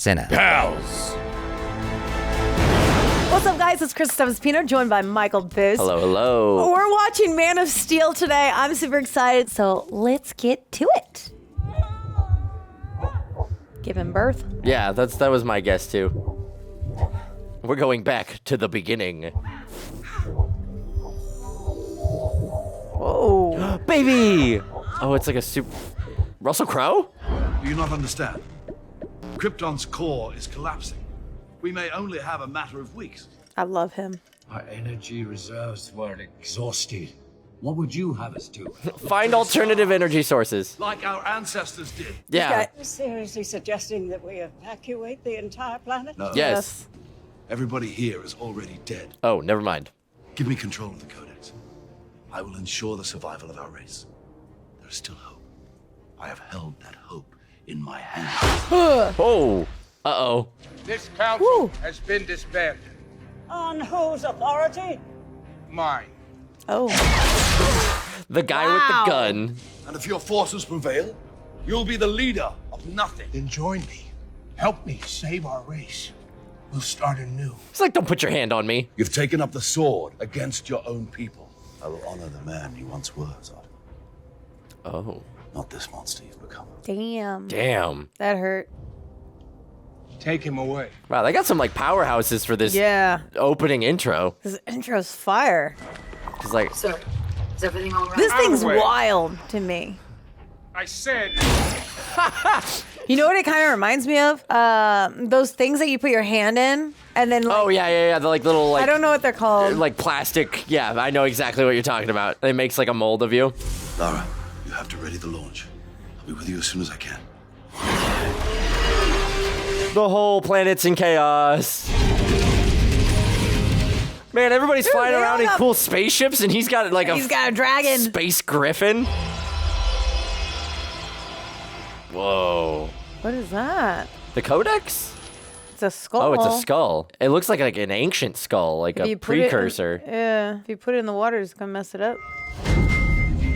Senna. Pals! What's up, guys? It's Kristen Michael, joined by Michael Booth. Hello, hello. We're watching Man of Steel today. I'm super excited, so let's get to it. Giving birth? Yeah, that was my guess, too. We're going back to the beginning. Whoa. Baby! Oh, it's like a super... Russell Crowe? Do you not understand? Krypton's core is collapsing. We may only have a matter of weeks. I love him. Our energy reserves were exhausted. What would you have us do? Find alternative energy sources. Like our ancestors did. Yeah. Are you seriously suggesting that we evacuate the entire planet? No. Yes. Everybody here is already dead. Oh, never mind. Give me control of the Codex. I will ensure the survival of our race. There is still hope. I have held that hope in my hand. Oh. Uh-oh. This council has been disbanded. On whose authority? Mine. Oh. The guy with the gun. And if your forces prevail, you'll be the leader of nothing. Then join me. Help me save our race. We'll start anew. It's like, don't put your hand on me. You've taken up the sword against your own people. I will honor the man you once were, Zod. Oh. Not this monster you've become. Damn. Damn. That hurt. Take him away. Wow, they got some, like, powerhouses for this opening intro. This intro's fire. It's like... Sir, is everything all right? This thing's the way. wild to me. I said... You know what it kind of reminds me of? Those things that you put your hand in, and then, like, Oh, yeah. The, like, little, like... I don't know what they're called. Like, plastic. Yeah, I know exactly what you're talking about. It makes, like, a mold of you. Lara, you have to ready the launch. I'll be with you as soon as I can. The whole planet's in chaos. Man, everybody's flying they around all in got- cool spaceships, and he's got, like, He's got a dragon. Space Griffin. Whoa. What is that? The Codex? It's a skull. Oh, it's a skull. It looks like an ancient skull, like If a you put it in- precursor. Yeah. If you put it in the water, it's gonna mess it up.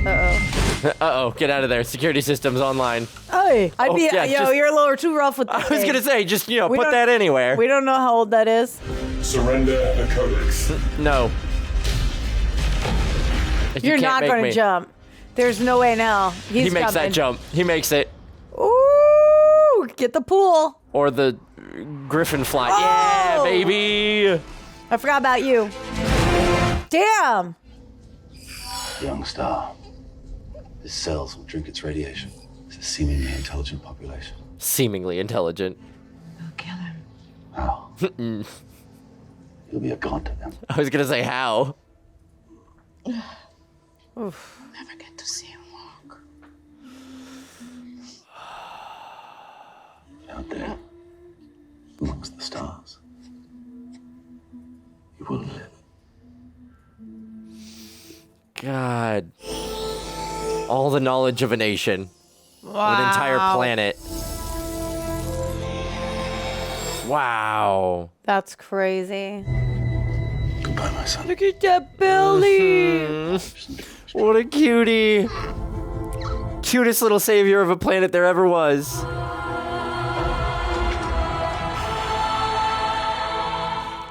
Uh-oh. Uh-oh, get out of there. Security system's online. Hey, just- you're a little too rough with that. I was thing. gonna say, just, We put don't- that anywhere. We don't know how old that is. Surrender the Codex. No. You You're can't not make gonna me. jump. There's no way now. He makes that jump. He makes it. Ooh, get the pool. Or the Griffin fly. Oh! Yeah, baby. I forgot about you. Damn. Young star. His cells will drink its radiation. It's a seemingly intelligent population. Seemingly intelligent. We'll kill him. How? You'll be a god to them. I was gonna say how. Never get to see him walk. Out there, amongst the stars, you will live. God. All the knowledge of a nation. Wow. Of an entire planet. Wow. That's crazy. Goodbye, my son. Look at that belly. What a cutie. Cutest little savior of a planet there ever was.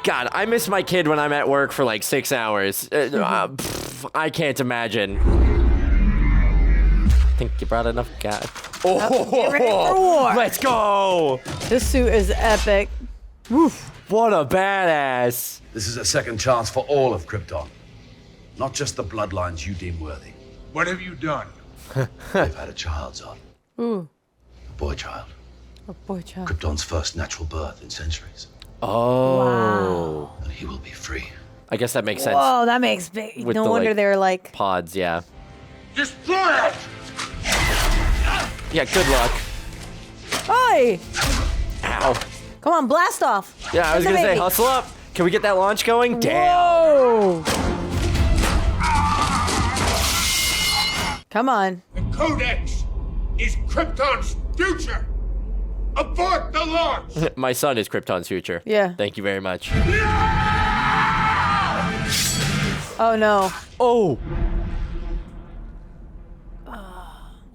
God, I miss my kid when I'm at work for like 6 hours. I can't imagine. Think you brought enough gas. Get ready for war. Let's go! This suit is epic. What a badass. This is a second chance for all of Krypton. Not just the bloodlines you deem worthy. What have you done? They've had a child, Zod. Ooh, A boy child. a boy child. Krypton's first natural birth in centuries. Oh. Wow. And he will be free. I guess that makes sense. Whoa, that makes big. With No the, wonder like- they're like. Pods, yeah. Destroy it! Yeah, good luck. Hey, Ow. come on, blast off. Yeah, I was Get the gonna say, baby. hustle up. Can we get that launch going? Damn. Whoa. Come on. The Codex is Krypton's future! Abort the launch! My son is Krypton's future. Yeah. Thank you very much. Oh no. Oh.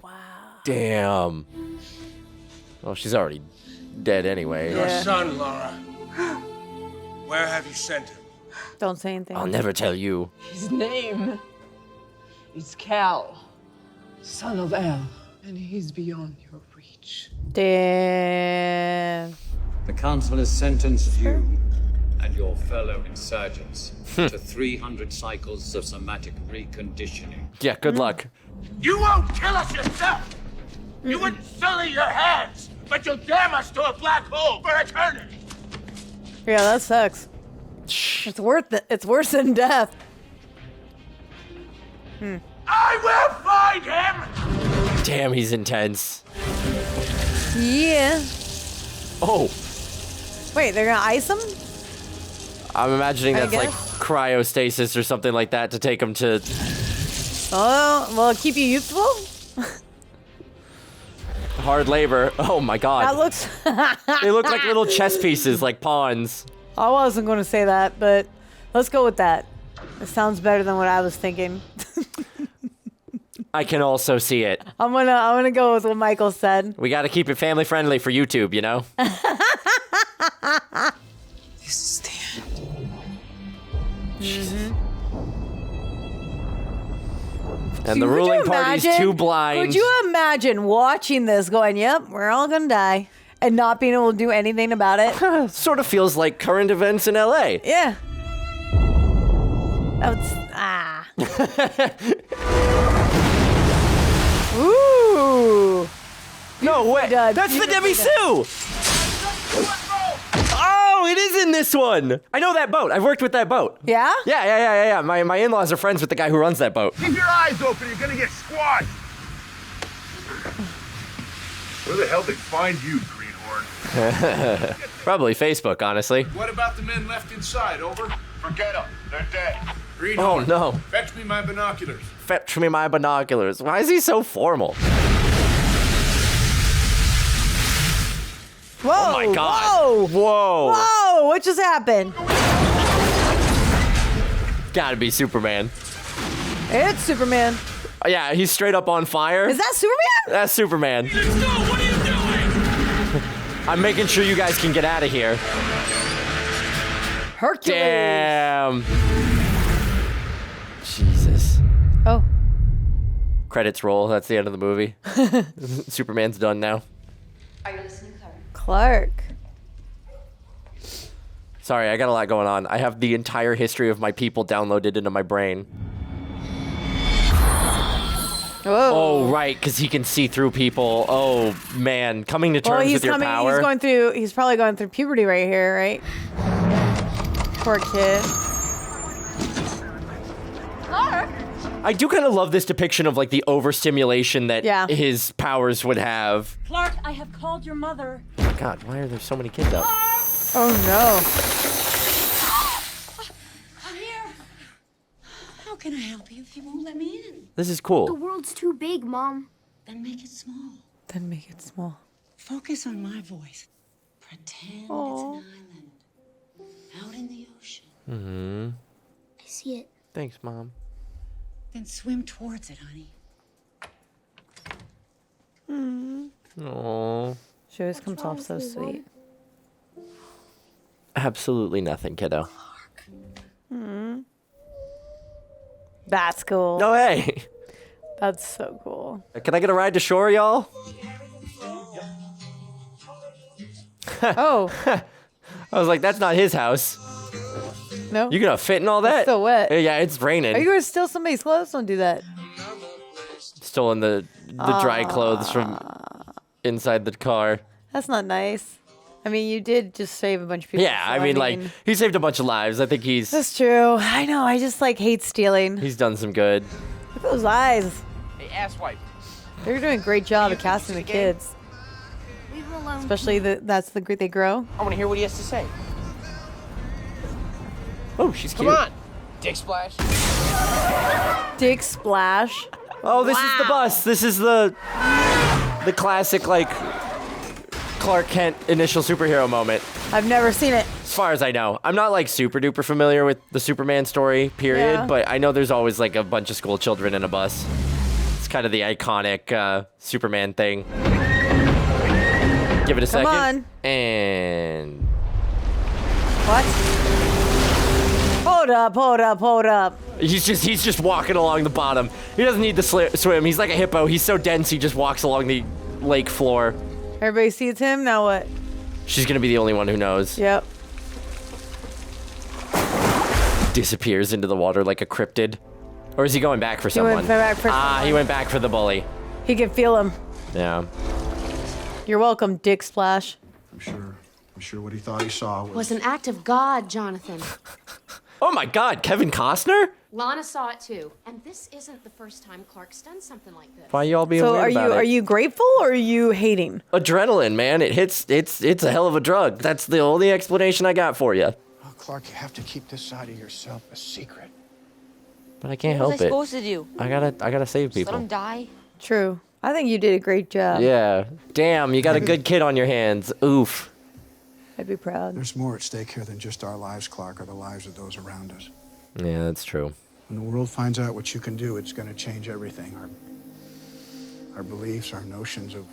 Wow. Damn. Oh, she's already dead anyway. Your Yeah. son, Laura. Where have you sent him? Don't say anything. I'll never tell you. His name is Cal, son of El, and he's beyond your reach. Damn. The council has sentenced you and your fellow insurgents to 300 cycles of somatic reconditioning. Yeah, good luck. You won't kill us yourself! You wouldn't sully your hands, but you'll damn us to a black hole for eternity! Yeah, that sucks. It's worth it. It's worse than death. I will find him! Damn, he's intense. Yeah. Oh, Wait, they're gonna ice him? I'm imagining I that's like guess. cryostasis or something like that to take him to. Oh, well, keep you youthful? Hard labor. Oh my That god. looks. They look like little chess pieces, like pawns. I wasn't going to say that, but let's go with that. It sounds better than what I was thinking. I can also see it. I'm gonna go with what Michael said. We gotta keep it family friendly for YouTube, you know? This is the end. And the Could ruling you party's imagine- too blind. Could you imagine watching this going, yep, we're all gonna die, and not being able to do anything about it? Sort of feels like current events in LA. Yeah. That's, Ooh. No way. done. That's the Beautifully Debbie Sue. Oh, it is in this one. I know that boat. I've worked with that boat. Yeah? Yeah. My in-laws are friends with the guy who runs that boat. Keep your eyes open, you're gonna get squashed! Where the hell did they find you, Greenhorn? Probably Facebook, honestly. What about the men left inside, over? Forget them. They're dead. Greenhorn, no. fetch me my binoculars. Fetch me my binoculars. Why is he so formal? Whoa. Oh my god. Whoa. Whoa. Whoa. What just happened? Gotta be Superman. It's Superman. Oh, yeah, he's straight up on fire. Is that Superman? That's Superman. What are you doing? I'm making sure you guys can get out of here. Hercules. Damn. Jesus. Oh. Credits roll. That's the end of the movie. Superman's done now. Are you listening, Clark? Clark. Sorry, I got a lot going on. I have the entire history of my people downloaded into my brain. Whoa. Oh, right, because he can see through people. Oh, man. Coming to terms with your power. He's probably going through puberty right here, right? Poor kid. Clark? I do kind of love this depiction of, like, the overstimulation that Yeah. his powers would have. Clark, I have called your mother. God, why are there so many kids out? Oh no. I'm here. How can I help you if you won't let me in? This is The cool. world's too big, Mom. Then make it small. Then make it small. Focus on my voice. Pretend Aw. it's an island out in the ocean. I see it. Thanks, Mom. Then swim towards it, honey. Oh, She always comes off so sweet. absolutely nothing, kiddo. That's cool. No, hey. That's so cool. Can I get a ride to shore, y'all? Oh, I was like, that's not his house. no. You gonna fit in all that? still wet. Yeah, it's raining. Are you gonna steal somebody's clothes? Don't do that. Still in the dry clothes from inside the car. That's not nice. I mean, you did just save a bunch of people. Yeah, so I mean, like, he saved a bunch of lives. I think he's That's true. I know. I just like hate stealing. he's done some good. Look at those eyes. Hey, asswipe. They're doing a great job of casting the kids, Leave her alone. especially that's the group they grow. I want to hear what he has to say. Oh, she's cute. Come on. Dick splash. Dick splash. Oh, this is the bus. This is the classic, like, Clark Kent initial superhero moment. I've never seen it. As far as I know. I'm not, like, super duper familiar with the Superman story, period, Yeah. but I know there's always, like, a bunch of school children in a bus. It's kind of the iconic Superman thing. Give it a second. on. And What? Hold up. he's just walking along the bottom. He doesn't need to swim. He's like a hippo. He's so dense he just walks along the lake floor. Everybody sees him, now what? She's gonna be the only one who knows. Yep. Disappears into the water like a cryptid. Or is he going back for someone? Went back for someone. He went back for the bully. He can feel him. Yeah. You're welcome, Dick Splash. I'm sure what he thought he saw Was an act of God, Jonathan. Oh my God, Kevin Costner? Lana saw it too. And this isn't the first time Clark's done something like this. Why you all being So weird about it? are you grateful or are you hating? Adrenaline, man. It hits. It's a hell of a drug. That's the only explanation I got for you. Oh, Clark, you have to keep this side of yourself a secret. But I can't What help was I it. supposed to do? I gotta save Just let him people. die? True. I think you did a great job. Yeah. Damn, you got a good kid on your hands. Oof. I'd be proud. There's more at stake here than just our lives, Clark, or the lives of those around us. Yeah, that's true. When the world finds out what you can do, it's going to change everything. Our beliefs, our notions of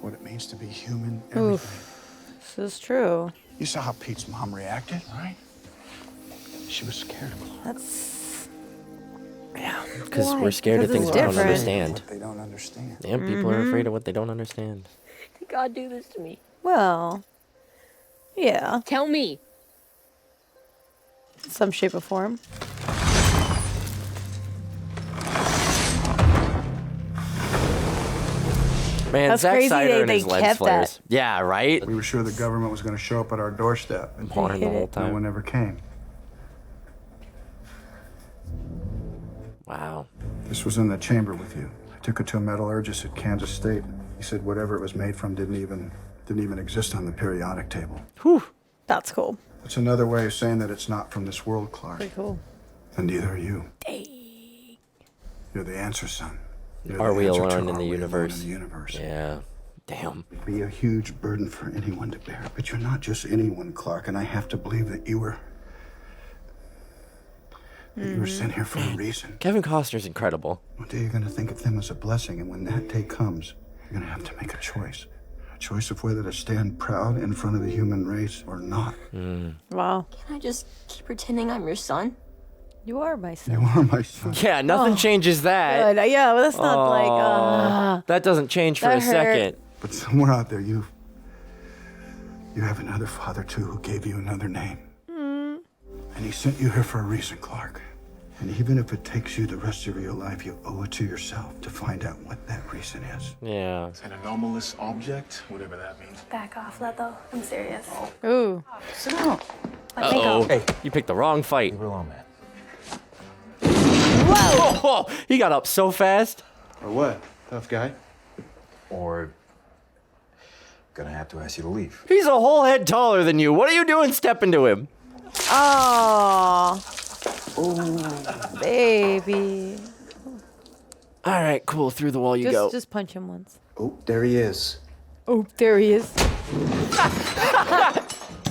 what it means to be human, everything. Oof. This is true. You saw how Pete's mom reacted, right? She was scared of Clark. That's... Yeah, because Why? we're scared of Because things it's we don't different. understand. What they don't understand. Yeah, people are afraid of what they don't understand. Did God do this to me? Well, yeah. Tell me. Some shape or form. Man, That's Zack crazy Snyder and they his lens kept flares. that. Yeah, right? We were sure the government was going to show up at our doorstep. And Porn the whole no time. one ever came. Wow. This was in the chamber with you. I took it to a metallurgist at Kansas State. He said whatever it was made from didn't even exist on the periodic table. Whew. That's cool. That's another way of saying that it's not from this world, Clark. Pretty cool. And neither are you. Dang. You're the answer, son. You're Are the we answer to alone in are the we alone universe? in the universe. Yeah. Damn. It'd be a huge burden for anyone to bear. But you're not just anyone, Clark, and I have to believe that you were sent here for a reason. Kevin Costner's incredible. One day you're going to think of them as a blessing, and when that day comes, you're going to have to make a choice. A choice of whether to stand proud in front of the human race or not. Wow. Can I just keep pretending I'm your son? You are my son. You are my son. Yeah, nothing changes that. Good. Yeah, well, that's not like... That doesn't change for That a hurt. second. But somewhere out there, you have another father, too, who gave you another name. And he sent you here for a reason, Clark. And even if it takes you the rest of your life, you owe it to yourself to find out what that reason is. Yeah. An anomalous object, whatever that means. Back off, Leto. I'm serious. Ooh. Sit down. Uh-oh. Hey, you picked the wrong fight. Leave her alone, man. Whoa! He got up so fast. Or what? Tough guy? Or gonna have to ask you to leave. He's a whole head taller than you. What are you doing stepping to him? Oh. Baby. All right, cool. Through the wall you go. Just punch him once. Oh, there he is. Oh, there he is.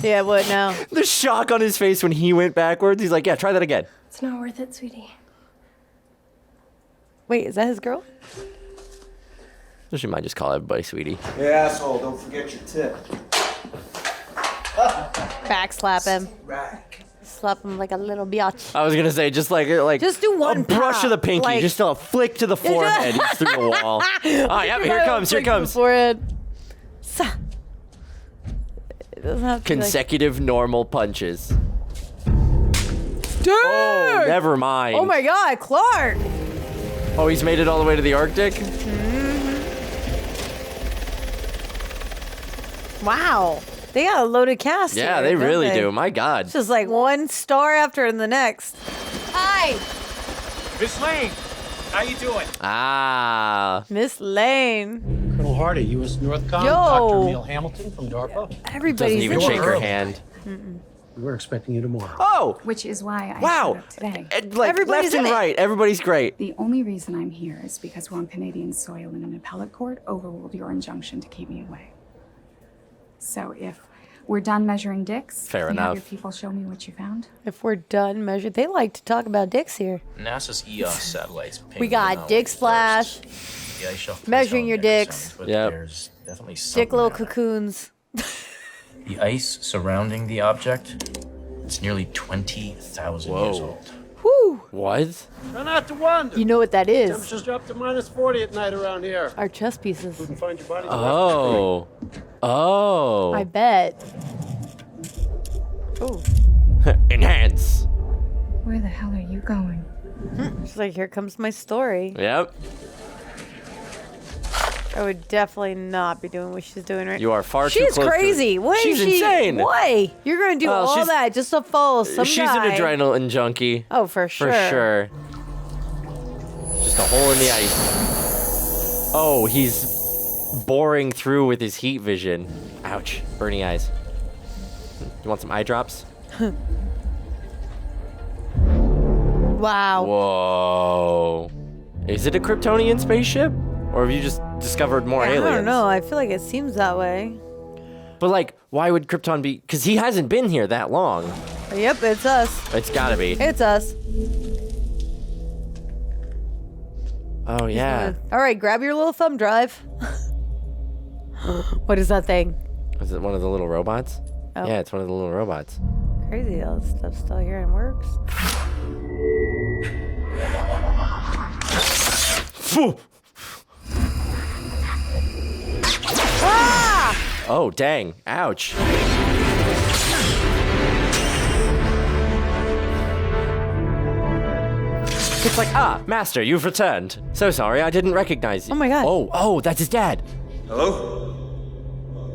Yeah, what now? The shock on his face when he went backwards. He's like, yeah, try that again. It's not worth it, sweetie. Wait, is that his girl? So she might just call everybody sweetie. Hey, asshole, don't forget your tip. Back slap him. Right. Slap him like a little biatch. I was gonna say just like Just do one a brush pop, of the pinky, like- just a flick to the forehead. He's through the wall. Oh, yeah, here comes. Here comes. Forehead. It doesn't have to be like- Consecutive normal punches. Dude! Oh, never mind. Oh my God, Clark! Oh, he's made it all the way to the Arctic? Wow. They got a loaded cast Yeah, here, they don't really do. My God. It's just like one star after the next. Hi! Miss Lane, how you doing? Ah. Miss Lane. Colonel Hardy, U.S. Northcom, Yo. Dr. Emil Hamilton from DARPA. Everybody's Doesn't even in shake here. her hand. We were expecting you tomorrow. Oh! Which is why I Wow. showed up today. Like, Everybody's left and in it. right. Everybody's great. The only reason I'm here is because we're on Canadian soil and an appellate court overruled your injunction to keep me away. So if we're done measuring dicks, Fair can you have enough. your people show me what you found? If we're done measured, they like to talk about dicks here. NASA's EOS satellites. We got Dick Splash, The ice shelf measuring is your on dicks. But Yep. there's Definitely Dick something little down there. cocoons. The ice surrounding the object, it's nearly 20,000 years old. Whew. What? Try not to wander. You know what that is? Temperatures drop to -40 at night around here. Our chess pieces. Couldn't find your body. Oh. Oh. I bet. Oh. Enhance. Where the hell are you going? She's like, here comes my story. Yep. I would definitely not be doing what she's doing right now. You are far too She's close to crazy. it. What She's is she? insane. Why? You're going to do Well, all she's- that just to follow some She's guy. an adrenaline junkie. Oh, for sure. For sure. Just a hole in the ice. Oh, he's boring through with his heat vision. Ouch. Burny eyes. You want some eye drops? Wow. Whoa. Is it a Kryptonian spaceship? Or have you just discovered more aliens? I don't know. I feel like it seems that way. But like, why would Krypton be? Because he hasn't been here that long. Yep, it's us. It's gotta be. It's us. Oh yeah. All right, grab your little thumb drive. What is that thing? Is it one of the little robots? Oh. Yeah, it's one of the little robots. Crazy, all this stuff's still here and works. Ah! Oh dang! Ouch! It's like, Master, you've returned. So sorry, I didn't recognize you. Oh my god. Oh, that's his dad. Hello?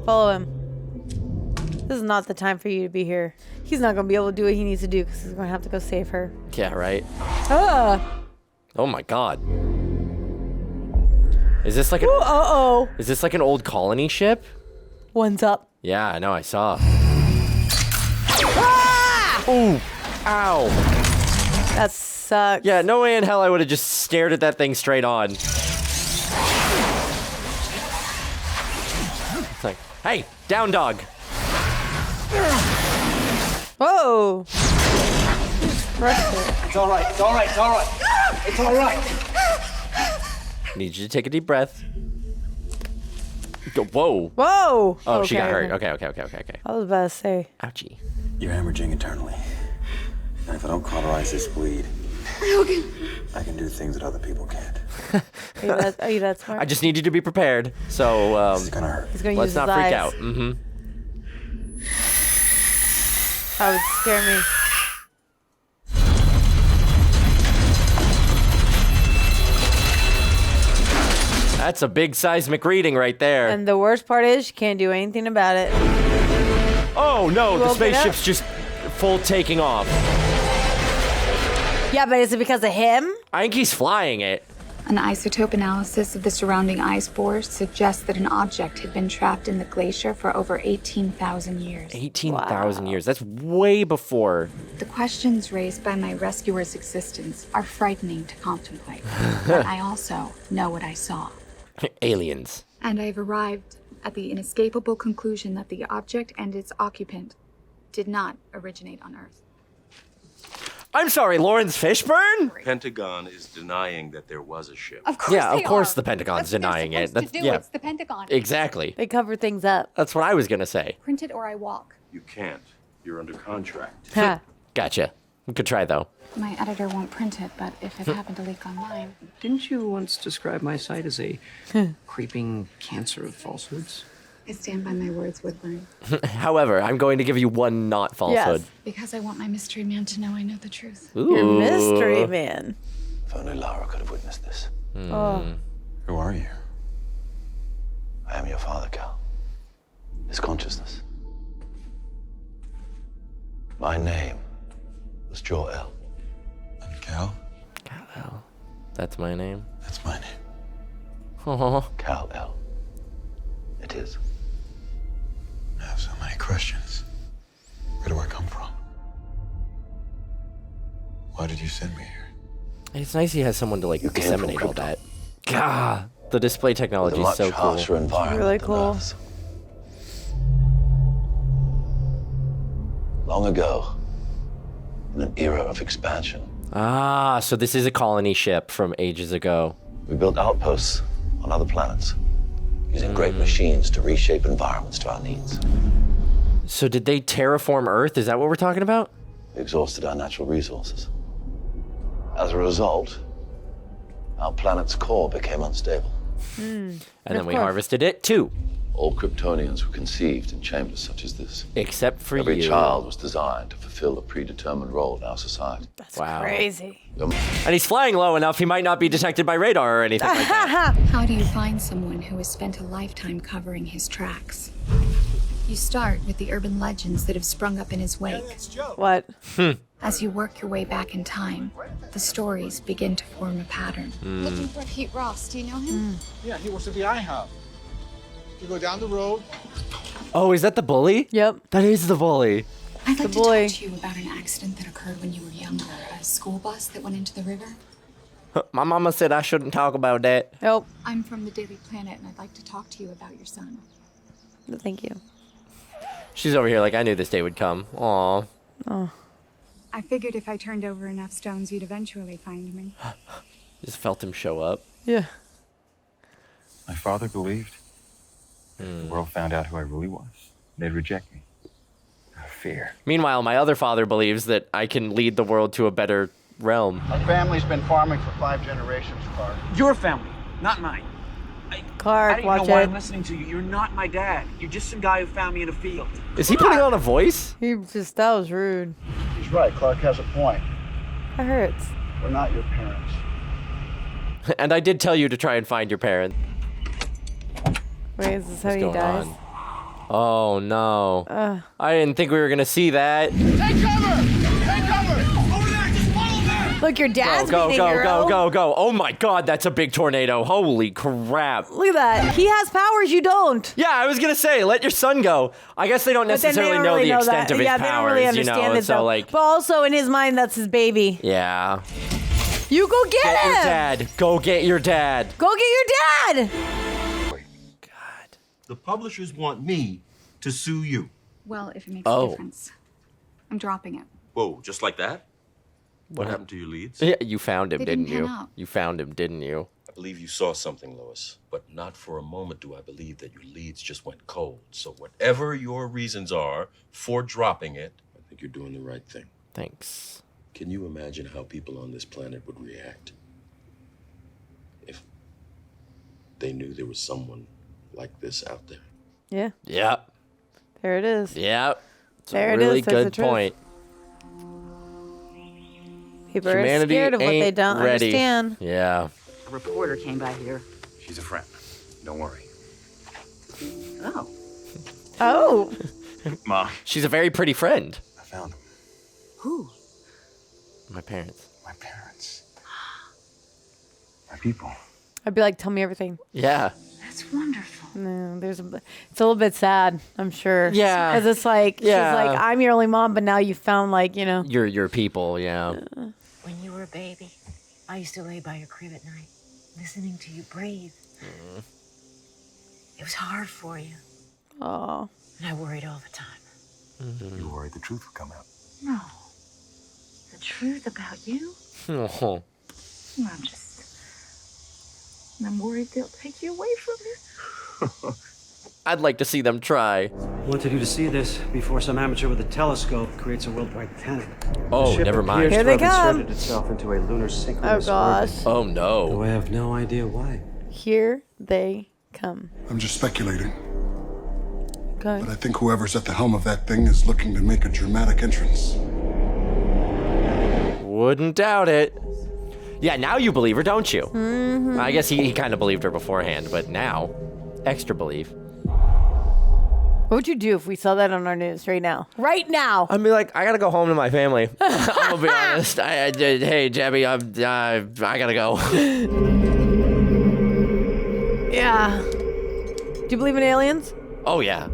Follow him. This is not the time for you to be here. He's not going to be able to do what he needs to do because he's going to have to go save her. Yeah, right. Ah! Oh my god. Is this like Uh-oh. Is this like an old colony ship? One's up. Yeah, I know, I saw. Ah! Ooh. Ow. That sucks. Yeah, no way in hell I would have just stared at that thing straight on. It's like, hey, down dog. Whoa. It's all right. It's all right. It's all right. It's all right. Need you to take a deep breath. Go, whoa. Whoa. Oh, she got hurt. Okay. I was about to say. Ouchie. You're hemorrhaging internally. And if I don't cauterize this bleed, I can do things that other people can't. Are you that smart? I just need you to be prepared. So, It's gonna hurt. He's gonna let's use not his freak eyes. out. Mm-hmm. That would scare me. That's a big seismic reading right there. And the worst part is you can't do anything about it. Oh no, You the woke it up? spaceship's just full taking off. Yeah, but is it because of him? I think he's flying it. An isotope analysis of the surrounding ice bores suggests that an object had been trapped in the glacier for over 18,000 years. 18,000 years. That's way before. The questions raised by my rescuer's existence are frightening to contemplate. But I also know what I saw. Aliens. And I've arrived at the inescapable conclusion that the object and its occupant did not originate on Earth. I'm sorry, Laurence Fishburne? Pentagon is denying that there was a ship. Of course Yeah, of they course are. the Pentagon's That's what they're denying it. supposed to do. yeah, It's the Pentagon. exactly. They cover things up. That's what I was gonna say. Print it or I walk. You can't. You're under contract. Ha. Gotcha. We could try though. My editor won't print it, but if it happened to leak online. Didn't you once describe my site as a creeping cancer of falsehoods? I stand by my words, Woodburn. However, I'm going to give you one not falsehood. Because I want my mystery man to know I know the truth. Ooh. Your mystery man. If only Lara could have witnessed this. Oh. Who are you? I am your father, Cal. His consciousness. My name was Jor-El. And Cal? Cavill. That's my name. That's my name. Oh. Kal-El. It is. I have so many questions. Where do I come from? Why did you send me here? It's nice he has someone to like disseminate all that. God, the display technology is so cool. Really cool. Long ago, in an era of expansion, Ah, so this is a colony ship from ages ago. we built outposts on other planets. using great machines to reshape environments to our needs. So did they terraform Earth? Is that what we're talking about? We exhausted our natural resources. As a result, our planet's core became unstable. And then we harvested it too. All Kryptonians were conceived in chambers such as this. Except for Every you. child was designed to fulfill a predetermined role in our society. That's crazy. And he's flying low enough, he might not be detected by radar or anything like that. How do you find someone who has spent a lifetime covering his tracks? You start with the urban legends that have sprung up in his wake. What? As you work your way back in time, the stories begin to form a pattern. Looking for Pete Ross. Do you know him? Yeah, he works at the IHOP. You go down the road. Oh, is that the bully? Yep. That is the bully. I'd like to talk to you about an accident that occurred when you were younger. A school bus that went into the river. My mama said I shouldn't talk about that. Nope. I'm from the Daily Planet, and I'd like to talk to you about your son. Thank you. She's over here like, I knew this day would come. Aw. Oh. I figured if I turned over enough stones, you'd eventually find me. Just felt him show up. Yeah. My father believed if the world found out who I really was, they'd reject me. Out of fear. Meanwhile, my other father believes that I can lead the world to a better realm. Our family's been farming for 5 generations, Clark. Your family, not mine. Clark, I don't watch even know why it. I'm listening to you. You're not my dad. You're just some guy who found me in a field. Is he putting on a voice? That was rude. He's right. Clark has a point. That hurts. We're not your parents. And I did tell you to try and find your parents. Wait, is this how What's he going dies? on? Oh no. I didn't think we were gonna see that. Take cover! Take cover! Over there! Just follow there! Look, your dad's Go, being go, a hero. go, go, go. Oh my god, that's a big tornado. Holy crap. Look at that. He has powers you don't. Yeah, I was gonna say, let your son go. I guess they don't But then they necessarily don't know really the know extent that. of his Yeah, powers, they don't really understand it, so though. like, But also, in his mind, that's his baby. yeah. You go get Get him. your dad. Go get your dad. Go get your dad. The publishers want me to sue you. Well, if it makes a difference, I'm dropping it. Whoa, just like that? What happened to your leads? Yeah, you found him, They didn't didn't you? pan out. You found him, didn't you? I believe you saw something, Lois, but not for a moment do I believe that your leads just went cold. So whatever your reasons are for dropping it, I think you're doing the right thing. Thanks. Can you imagine how people on this planet would react if they knew there was someone like this out there? Yeah. Yep. There it is. Yep. It's There a it really is. That's the good truth. point. People are Humanity scared of what they ain't don't ready. understand. Yeah. A reporter came by here. She's a friend. Don't worry. Oh. Oh. Mom. She's a very pretty friend. I found him. Who? My parents. My parents. My people. I'd be like, tell me everything. Yeah. That's wonderful. No, it's a little bit sad, I'm sure. Yeah. Because it's like, Yeah. she's like, I'm your only mom, but now you found like, you know. Your people, yeah. When you were a baby, I used to lay by your crib at night, listening to you breathe. It was hard for you. Oh. And I worried all the time. You worried the truth would come out. No. The truth about you? Oh. I'm worried they'll take you away from me. I'd like to see them try. Wanted you to see this before some amateur with a telescope creates a worldwide panic. Oh, The ship never mind. appears Here to they have come. inserted itself into a lunar Oh, synchronous gosh. orbit. Oh, no. Though I have no idea why. Here they come. I'm just speculating, Okay. but I think whoever's at the helm of that thing is looking to make a dramatic entrance. Wouldn't doubt it. Yeah, now you believe her, don't you? Mm-hmm. I guess he kind of believed her beforehand, but now, extra believe. What would you do if we saw that on our news right now? Right now. I'd be like, I gotta go home to my family. I'll be honest. Hey, Jabby, I gotta go. Yeah. Do you believe in aliens? Oh, yeah.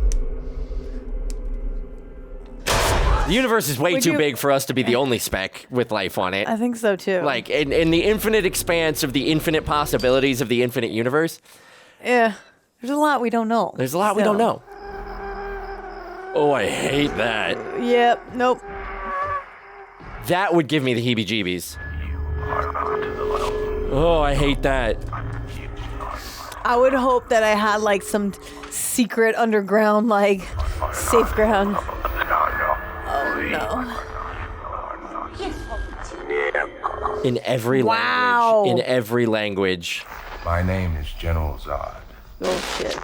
The universe is way Would too you- big for us to be the only speck with life on it. I think so too. Like, in the infinite expanse of the infinite possibilities of the infinite universe, Yeah. There's a lot we don't know. there's a lot we don't know. Oh, I hate that. Yep. Nope. That would give me the heebie-jeebies. Oh, I hate that. I would hope that I had like some secret underground like safe ground. Oh no. In every language. In every language. My name is General Zod. Oh shit.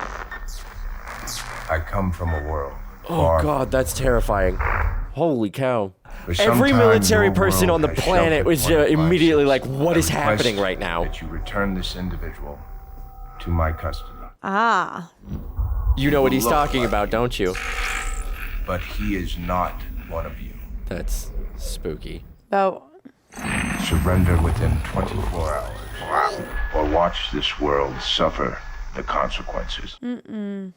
I come from a world. Oh god, that's terrifying. Holy cow. For some Every time, military your person on world the has planet sheltered was one of my immediately like, sons. what I is happening request right now? That you return this individual to my custody. Ah. You know what he's Look talking like about, don't you? But he is not one of you. That's spooky. Oh. Surrender within 24 hours, or watch this world suffer the consequences. Mm-mm.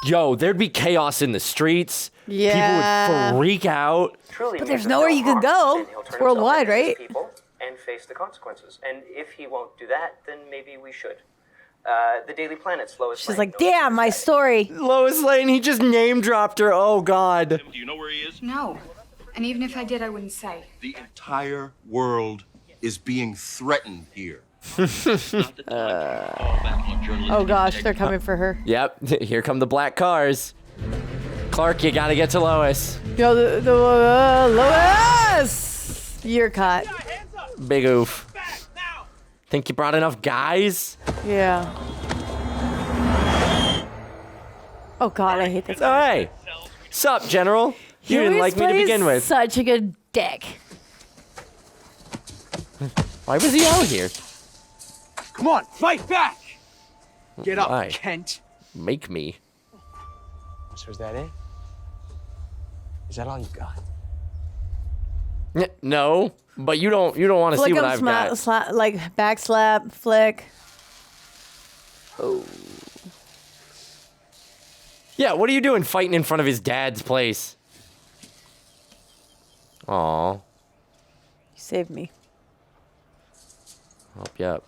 Yo, there'd be chaos in the streets. Yeah. People would freak out. But there's nowhere you could go. It's worldwide, right? And face the consequences. And if he won't do that, then maybe we should. The Daily Planet's Lois She's Lane. like, damn, my story. Lois Lane, he just name dropped her. Oh, God. Do you know where he is? No. And even if I did, I wouldn't say. The entire world is being threatened here. Oh gosh, they're coming for her. Yep, here come the black cars. Clark, you gotta get to Lois. Yo, Lois! You're caught. Big oof. Think you brought enough guys? Yeah. Oh god, I hate this. Hey, sup, General? You didn't like me to begin with. Such a good dick. Why was he out here? Come on, fight back! Get up, Why? Kent. Make me. So is that it? Is that all you got? No, but you don't want to see what I've got. Like back slap, flick. Oh. Yeah, what are you doing fighting in front of his dad's place? Aw. You saved me. Help you up.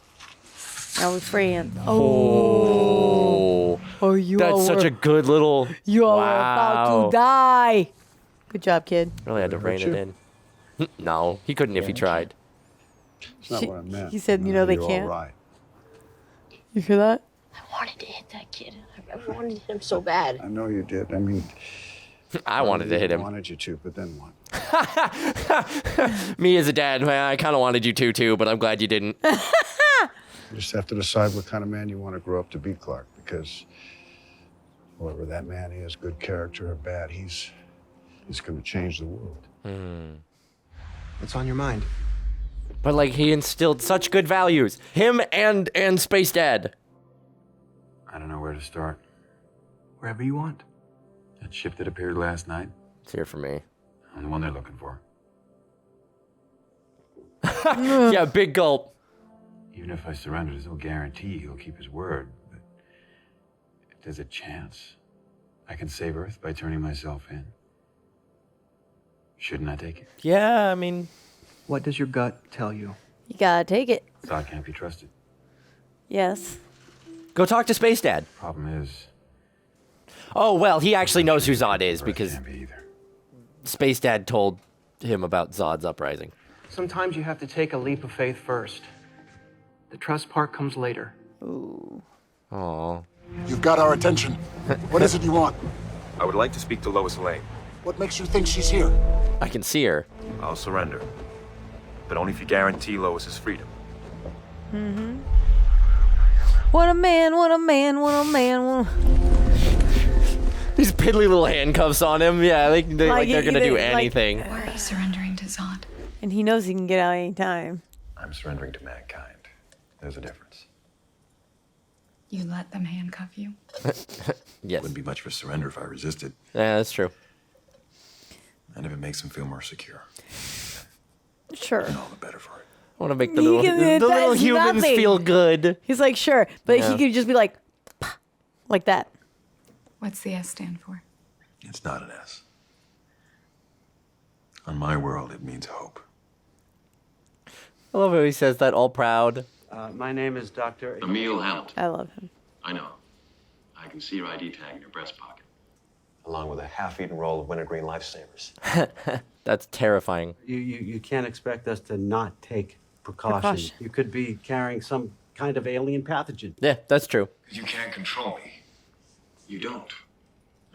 Now we're freeing. Oh. Oh, you That's such a good little. You are about to die. Good job, kid. Really had to rein it in. No, he couldn't if he tried. That's not what I meant. He said, you know, they You're can't. all right. You hear that? I wanted to hit that kid. I wanted to hit him so bad. I know you did. I mean, I wanted to hit him. I wanted you to, but then what? Me as a dad, man, I kind of wanted you to too, but I'm glad you didn't. You just have to decide what kind of man you want to grow up to be, Clark, because whoever that man is, good character or bad, he's going to change the world. What's on your mind? But like he instilled such good values. Him and Space Dad. I don't know where to start. Wherever you want. That ship that appeared last night, It's here for me. I'm the one they're looking for. Yeah, big gulp. Even if I surrender, there's no guarantee he'll keep his word. But if there's a chance I can save Earth by turning myself in, shouldn't I take it? Yeah, I mean, What does your gut tell you? You gotta take it. Zod can't be trusted. Yes. go talk to Space Dad. Problem is, Oh, well, he actually knows who Zod is because can't be either. Space Dad told him about Zod's uprising. Sometimes you have to take a leap of faith first. The trust part comes later. Ooh. Aw. You've got our attention. What is it you want? I would like to speak to Lois Lane. What makes you think she's here? I can see her. I'll surrender. But only if you guarantee Lois's freedom. Mm-hmm. What a man, what a man, what a man, what a... These piddly little handcuffs on him. Yeah, like they're gonna do anything. Why are you surrendering to Zod? And he knows he can get out anytime. I'm surrendering to mankind. There's a difference. You let them handcuff you? Yes. Wouldn't be much of a surrender if I resisted. Yeah, that's true. And if it makes them feel more secure. Sure. Then all the better for it. I want to make the little humans nothing. feel good. He's like, sure. But Yeah. he could just be like, like that. What's the S stand for? It's not an S. On my world, it means hope. I love how he says that all proud. My name is Dr. Emil Hamilton. I love him. I know. I can see your ID tag in your breast pocket. along with a half-eaten roll of wintergreen lifesavers. That's terrifying. You can't expect us to not take precaution. You could be carrying some kind of alien pathogen. Yeah, that's true. You can't control me. You don't.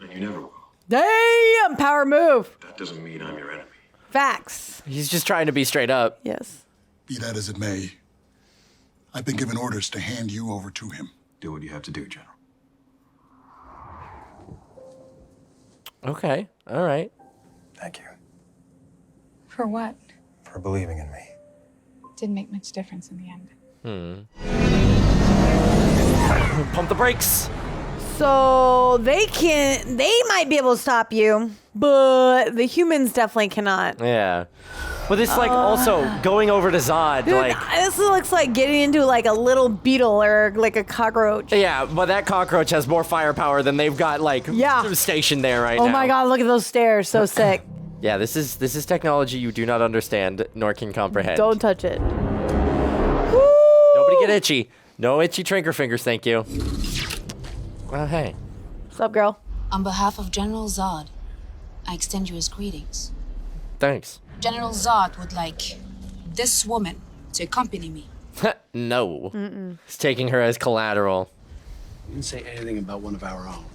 And you never will. Damn, power move. That doesn't mean I'm your enemy. Facts. He's just trying to be straight up. Yes. Be that as it may, I've been given orders to hand you over to him. Do what you have to do, General. Okay, all right. Thank you For what? for believing in me. Didn't make much difference in the end. Pump the brakes. So they might be able to stop you, but the humans definitely cannot. Yeah. But this, like, also going over to Zod, Dude, like... this looks like getting into, like, a little beetle or, like, a cockroach. Yeah, but that cockroach has more firepower than they've got, like, stationed there right now. Oh my god, look at those stairs. So sick. Yeah, this is technology you do not understand nor can comprehend. Don't touch it. Nobody get itchy. No itchy trigger fingers, thank you. Well, hey. What's up, girl? On behalf of General Zod, I extend you his greetings. Thanks. General Zod would like this woman to accompany me. No. He's taking her as collateral. You didn't say anything about one of our own.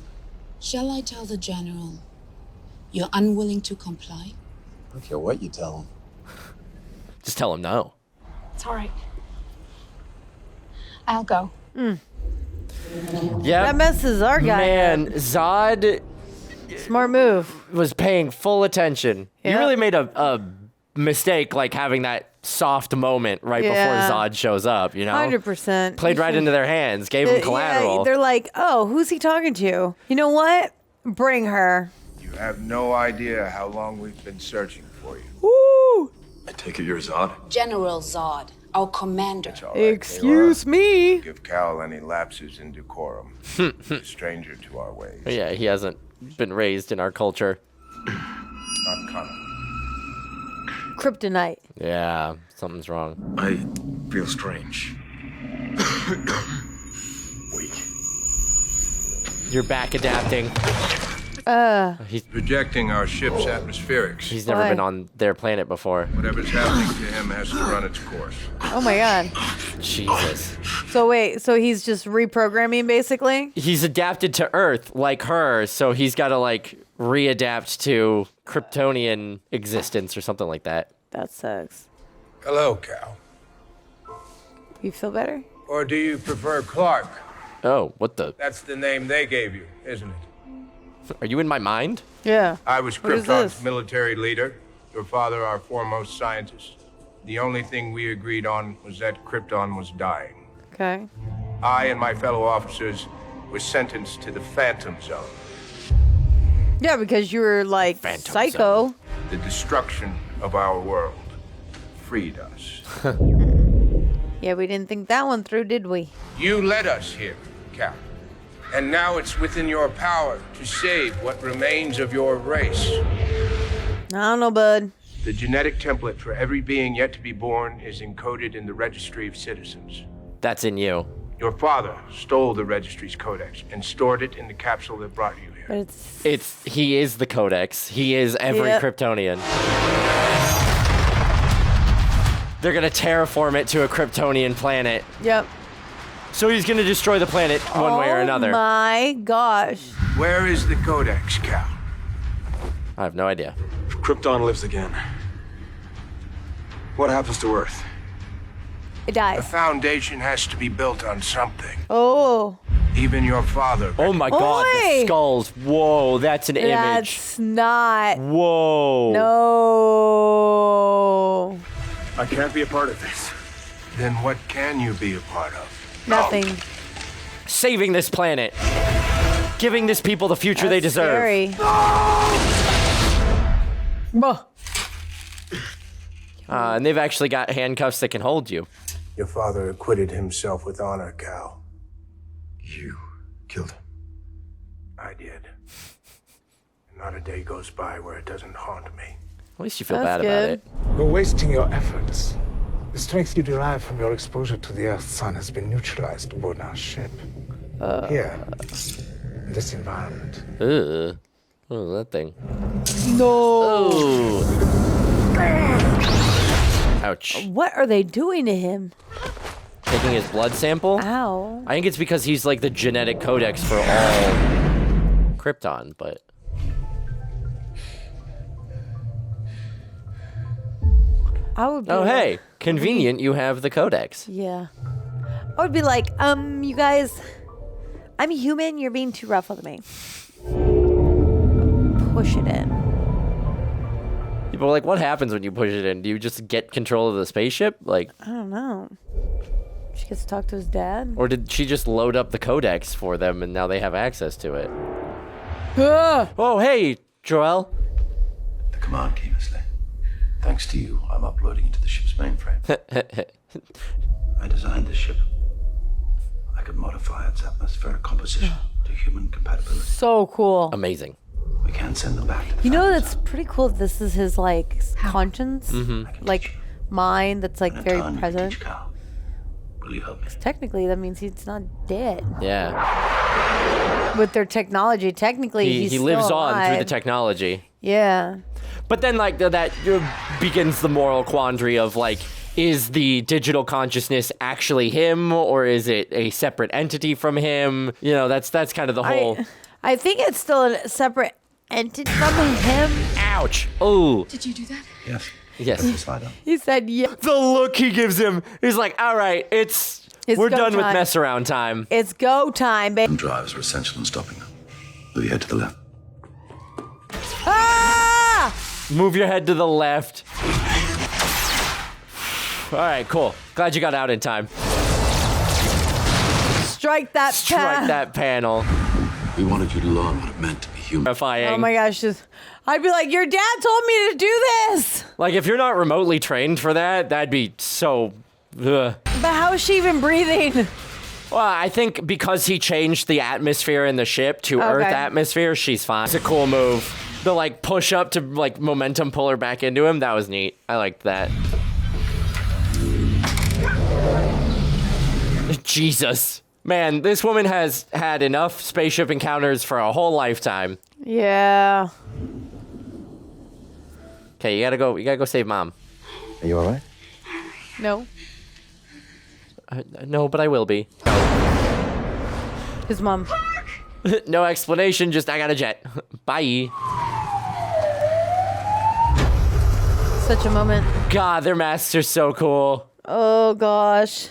Shall I tell the General you're unwilling to comply? I don't care what you tell him. Just tell him no. It's all right. I'll go. Yeah. That messes our guy Man, up. Zod Smart move. was paying full attention. Yeah. You really made a mistake, like having that soft moment right before Zod shows up, you know? 100%. Played right into their hands, gave them collateral. Yeah, they're like, oh, who's he talking to? You know what? Bring her. You have no idea how long we've been searching for you. Woo! I take it you're Zod? General Zod, our commander. Excuse me. Give Cal any lapses in decorum. He's a stranger to our ways. Yeah, he hasn't been raised in our culture. Not common. Kryptonite. Yeah, something's wrong. I feel strange. Weak. You're back adapting. He's projecting our ship's atmospherics. He's never been on their planet before. Whatever's happening to him has to run its course. Oh my god. Jesus. So wait, so he's just reprogramming basically? He's adapted to Earth like her, so he's got to like readapt to Kryptonian existence or something like that. That sucks. Hello, Cal. You feel better? Or do you prefer Clark? Oh, what the? That's the name they gave you, isn't it? Are you in my mind? Yeah. I was What is Krypton's this? military leader. Your father, our foremost scientist. The only thing we agreed on was that Krypton was dying. Okay. I and my fellow officers were sentenced to the Phantom Zone. Yeah, because you were like psycho. The destruction of our world freed us. Yeah, we didn't think that one through, did we? You led us here, Cal. And now it's within your power to save what remains of your race. I don't know, bud. The genetic template for every being yet to be born is encoded in the Registry of Citizens. That's in you. Your father stole the registry's codex and stored it in the capsule that brought you here. But he is the Codex. He is every Yep. Kryptonian. They're gonna terraform it to a Kryptonian planet. Yep. So he's gonna destroy the planet one way or another. Oh my gosh. Where is the codex, Cal? I have no idea. If Krypton lives again, what happens to Earth? It The dies. foundation has to be built on something. Oh. Even your father. Oh my god, Oi! the skulls. Whoa, that's an image. That's not. Whoa. No. I can't be a part of this. Then what can you be a part of? Nothing. Saving this planet. Giving this people the future they deserve. Scary. And they've actually got handcuffs that can hold you. Your father acquitted himself with honor, Cal. You killed him. I did. Not a day goes by where it doesn't haunt me. At least you feel bad about it. You're wasting your efforts. The strength you derive from your exposure to the Earth's sun has been neutralized aboard our ship. Here, in this environment. Ugh. Oh, that thing. No. Oh. Ouch. What are they doing to him? Taking his blood sample? Ow. I think it's because he's like the genetic codex for all Krypton, but... I would be Oh, like, hey. Convenient you have the codex. Yeah. I would be like, you guys, I'm human. You're being too rough with me. Push it in. People are like, what happens when you push it in? Do you just get control of the spaceship? Like, I don't know. She gets to talk to his dad. or did she just load up the codex for them and now they have access to it? Oh, hey, Joel. The command key, Misley. Thanks to you, I'm uploading into the ship's mainframe. I designed this ship. I could modify its atmospheric composition to human compatibility. So cool. Amazing. We can send them back. You know, that's pretty cool. This is his like conscience, like mind that's like very present. Will you help me? 'Cause technically, that means he's not dead. Yeah. With their technology, technically, He he's lives still on through the alive. technology. Yeah. But then, like, that begins the moral quandary of, like, is the digital consciousness actually him, or is it a separate entity from him? You know, that's kind of the whole... I think it's still a separate entity from him. Ouch. Oh. Did you do that? Yes. Yes. He said, yeah. The look he gives him, he's like, all right, we're go done with time. mess around time. It's go time, baby. Drives are essential in stopping them. Move your head to the left. Ah! Move your head to the left. All right, cool. Glad you got out in time. Strike that Strike that panel. We wanted you to learn what it meant to be human. Terrifying. Oh my gosh. I'd be like, your dad told me to do this. Like, if you're not remotely trained for that, that'd be so... Ugh. But how is she even breathing? Well, I think because he changed the atmosphere in the ship to Earth atmosphere, she's fine. It's a cool move. The, like, push up to, like, momentum pull her back into him, that was neat. I liked that. Jesus. Man, this woman has had enough spaceship encounters for a whole lifetime. Yeah. Okay, you gotta go save Mom. Are you all right? No. No, but I will be. His mom. No explanation, just I got a jet. Bye. Such a moment. God, their masks are so cool. Oh gosh.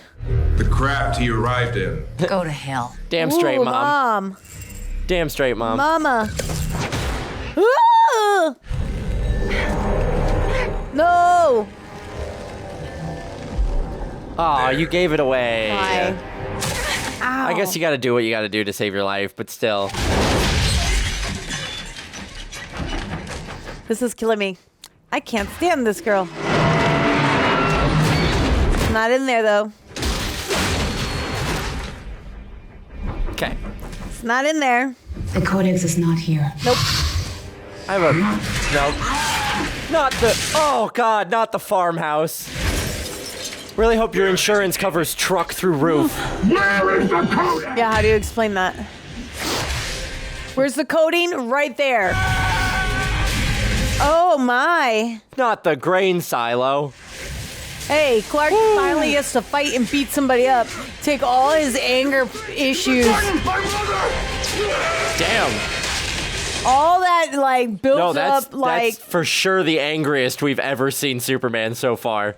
The craft he arrived in. Go to hell. Damn straight, Ooh, Mom. Damn straight, Mom. Mama. Ah! No. Aw, you gave it away. Why? Ow. I guess you gotta do what you gotta do to save your life, but still. This is killing me. I can't stand this girl. Not in there though. Okay. It's not in there. The codex is not here. Nope. I have a... No. Not the... Oh, God, not the farmhouse. Really hope your insurance covers truck through roof. Where is the codex? Yeah, how do you explain that? Where's the coding? Right there. Oh my. Not the grain silo. Hey, Clark finally gets to fight and beat somebody up. Take all his anger issues. Damn. All that, like, built No, that's up, like... that's for sure the angriest we've ever seen Superman so far.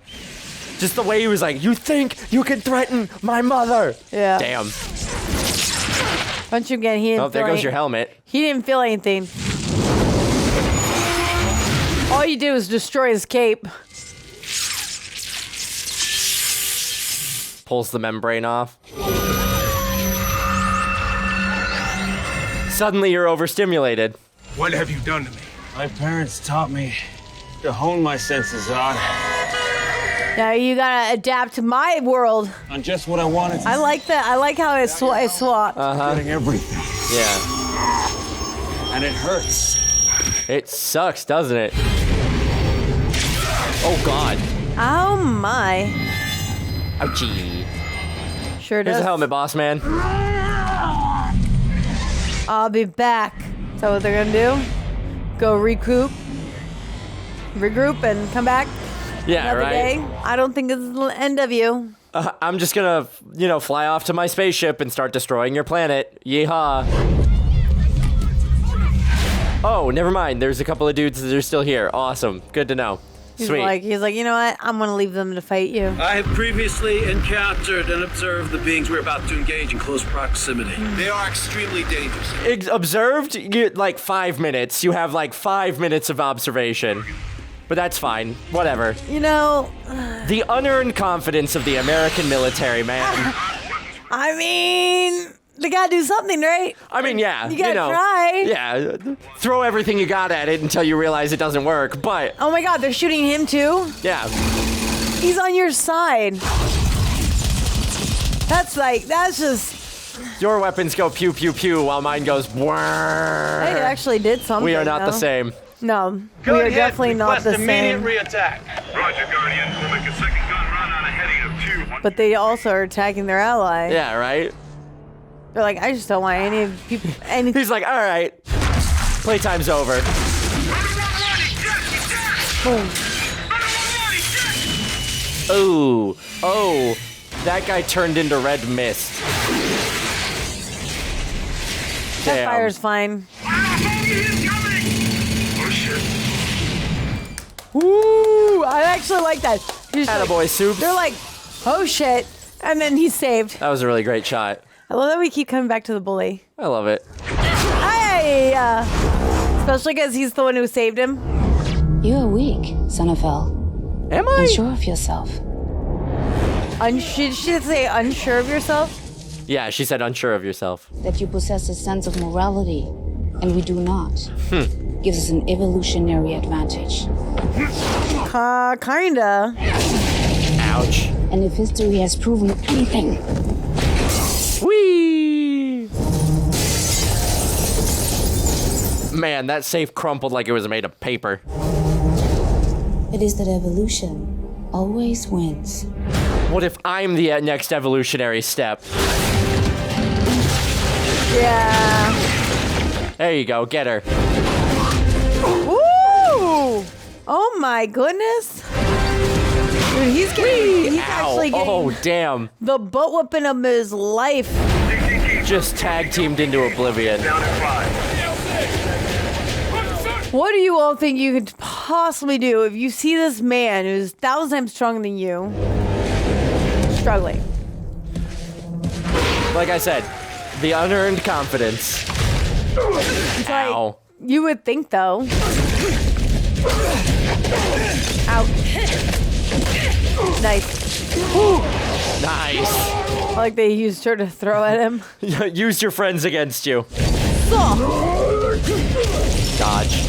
Just the way he was like, you think you can threaten my mother? Yeah. Damn. Punch him again. He didn't Oh, there feel goes your helmet. He didn't feel anything. All you did was destroy his cape. Pulls the membrane off. Suddenly you're overstimulated. What have you done to me? My parents taught me to hone my senses on Now you gotta adapt to my world. just what I wanted to I like that. I like how it swapped. getting everything. Yeah. And it hurts. It sucks, doesn't it? Oh, God. Oh my. Ouchie. Sure does. Here's a helmet, boss man. I'll be back. Is that what they're gonna do? go regroup, and come back. Yeah, another right. day. I don't think it's the end of you. I'm just gonna, fly off to my spaceship and start destroying your planet. Yeehaw. Oh, never mind. There's a couple of dudes that are still here. Awesome. Good to know. Sweet. He's like, you know what? I'm gonna leave them to fight you. I have previously encountered and observed the beings we're about to engage in close proximity. They are extremely dangerous. Observed? Like 5 minutes. You have like 5 minutes of observation. But that's fine. Whatever. The unearned confidence of the American military, man. I mean, they gotta do something, right? I mean, yeah. You gotta try. Yeah. Throw everything you got at it until you realize it doesn't work, but... Oh my god, they're shooting him too? Yeah. He's on your side. That's just... Your weapons go pew pew pew while mine goes... Whirr. They actually did something, We are not the though. same. No, we are definitely not the same. Re-attack. Roger, Guardian. We'll make a second gun run on a heading of 2. But they also are attacking their ally. Yeah, right? They're like, I just don't want any of people. He's like, all right, playtime's over. Oh, that guy turned into red mist. That Damn. fire's fine. Ooh, I actually like that. Attaboy, Soups. They're like, oh shit, and then he's saved. That was a really great shot. I love that we keep coming back to the bully. I love it. Hey, especially because he's the one who saved him. You are weak, son of hell. Am I? Unsure of yourself. Did she say unsure of yourself? Yeah, she said unsure of yourself. That you possess a sense of morality, and we do not. Gives us an evolutionary advantage. Kinda. Ouch. And if history has proven anything... Whee! Man, that safe crumpled like it was made of paper. It is that evolution always wins. What if I'm the next evolutionary step? Yeah. There you go, get her. Ooh! Oh my goodness. Dude, he's actually getting Oh, damn. the butt whipping of his life. Just tag teamed into oblivion. What do you all think you could possibly do if you see this man who's 1,000 times stronger than you struggling? Like I said, the unearned confidence. It's Ow. like, you would think, though. Ouch. Nice. Woo. Nice. Like they used her to throw at him. Use your friends against you. Dodge.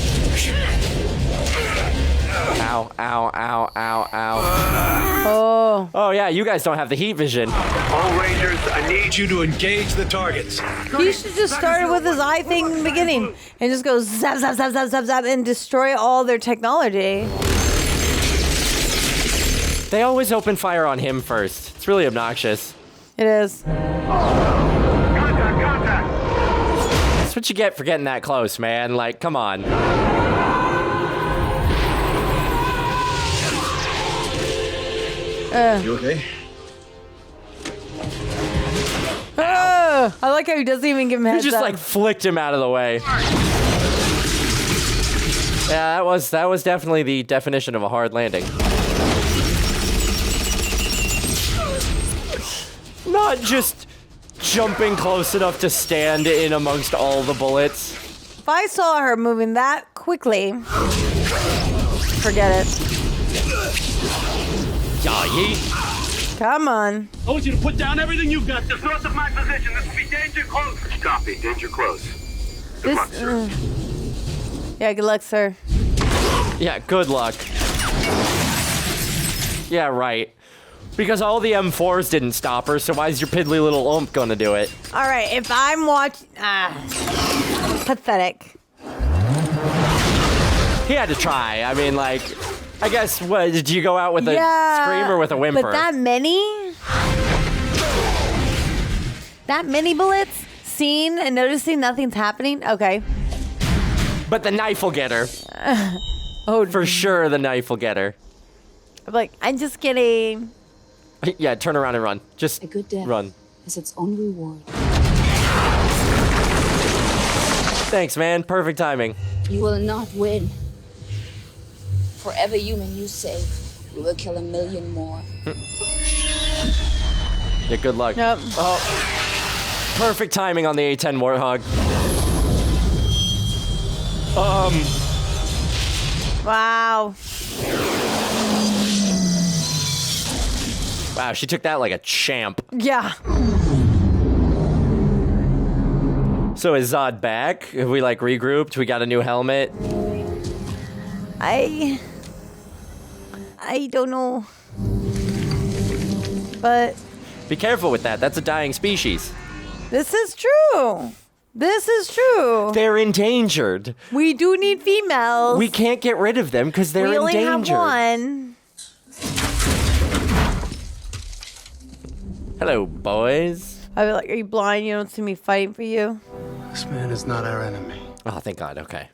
Ow, ow, ow, ow, ow. Oh, yeah, you guys don't have the heat vision. All Rangers, I need you to engage the targets. He should just start with his eye thing in the beginning and just go zap, zap, zap, zap, zap, zap, and destroy all their technology. They always open fire on him first. It's really obnoxious. It is. That's what you get for getting that close, man. Like, come on. You okay? I like how he doesn't even give him a heads He just up. like flicked him out of the way. Yeah, that was definitely the definition of a hard landing. Not just jumping close enough to stand in amongst all the bullets. If I saw her moving that quickly, forget it. Yeah, yeet. Come on. I want you to put down everything you've got. Just north of my position. This will be danger close. Copy. Danger close. Good luck, sir. Yeah, good luck, sir. Yeah, good luck. Yeah, right. Because all the M4s didn't stop her, so why is your piddly little ump gonna do it? All right, if I'm watching... pathetic. He had to try. I mean, like... I guess, what, did you go out with a scream or with a whimper? But that many bullets, seeing and noticing nothing's happening? Okay. But the knife will get her. Oh, for sure, the knife will get her. I'm like, I'm just kidding. Yeah, turn around and run. Just A good death run. has its own reward. Thanks, man. Perfect timing. You will not win. For every human you save, we will kill 1 million more. Yeah, good luck. Yep. Oh, perfect timing on the A-10 Warthog. Wow. Wow, she took that like a champ. Yeah. So is Zod back? Have we like regrouped? We got a new helmet? I don't know. But Be careful with that. That's a dying species. this is true. This is true. They're endangered. We do need females. We can't get rid of them because they're we only endangered. have one. Hello, boys. I'd be like, are you blind? You don't see me fighting for you? This man is not our enemy. Oh, thank God. Okay.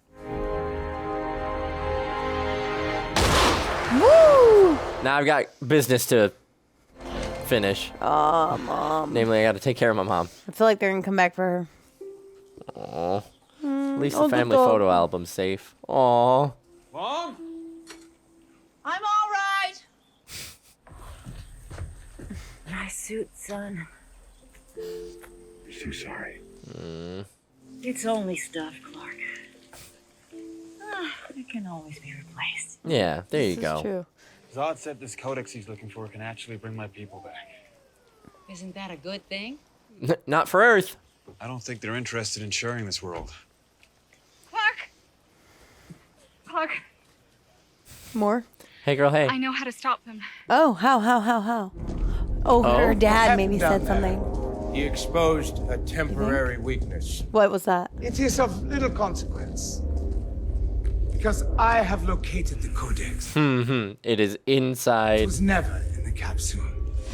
Woo! Now I've got business to finish. Oh, Mom. Namely, I got to take care of my mom. I feel like they're going to come back for her. Aw. At least the oh, family good photo album's safe. Aw. Mom? I'm all right. Nice suit, son. So sorry. It's only stuff, Clark. It can always be replaced. Yeah, there you This go. is true. Zod said this codex he's looking for can actually bring my people back. Isn't that a good thing? Not for Earth. I don't think they're interested in sharing this world. Clark! Clark, More? Hey, girl, hey. I know how to stop them. Oh, how? Oh, her dad maybe said something. He exposed a temporary weakness. What was that? It is of little consequence. Because I have located the codex. It is It inside. was never in the capsule.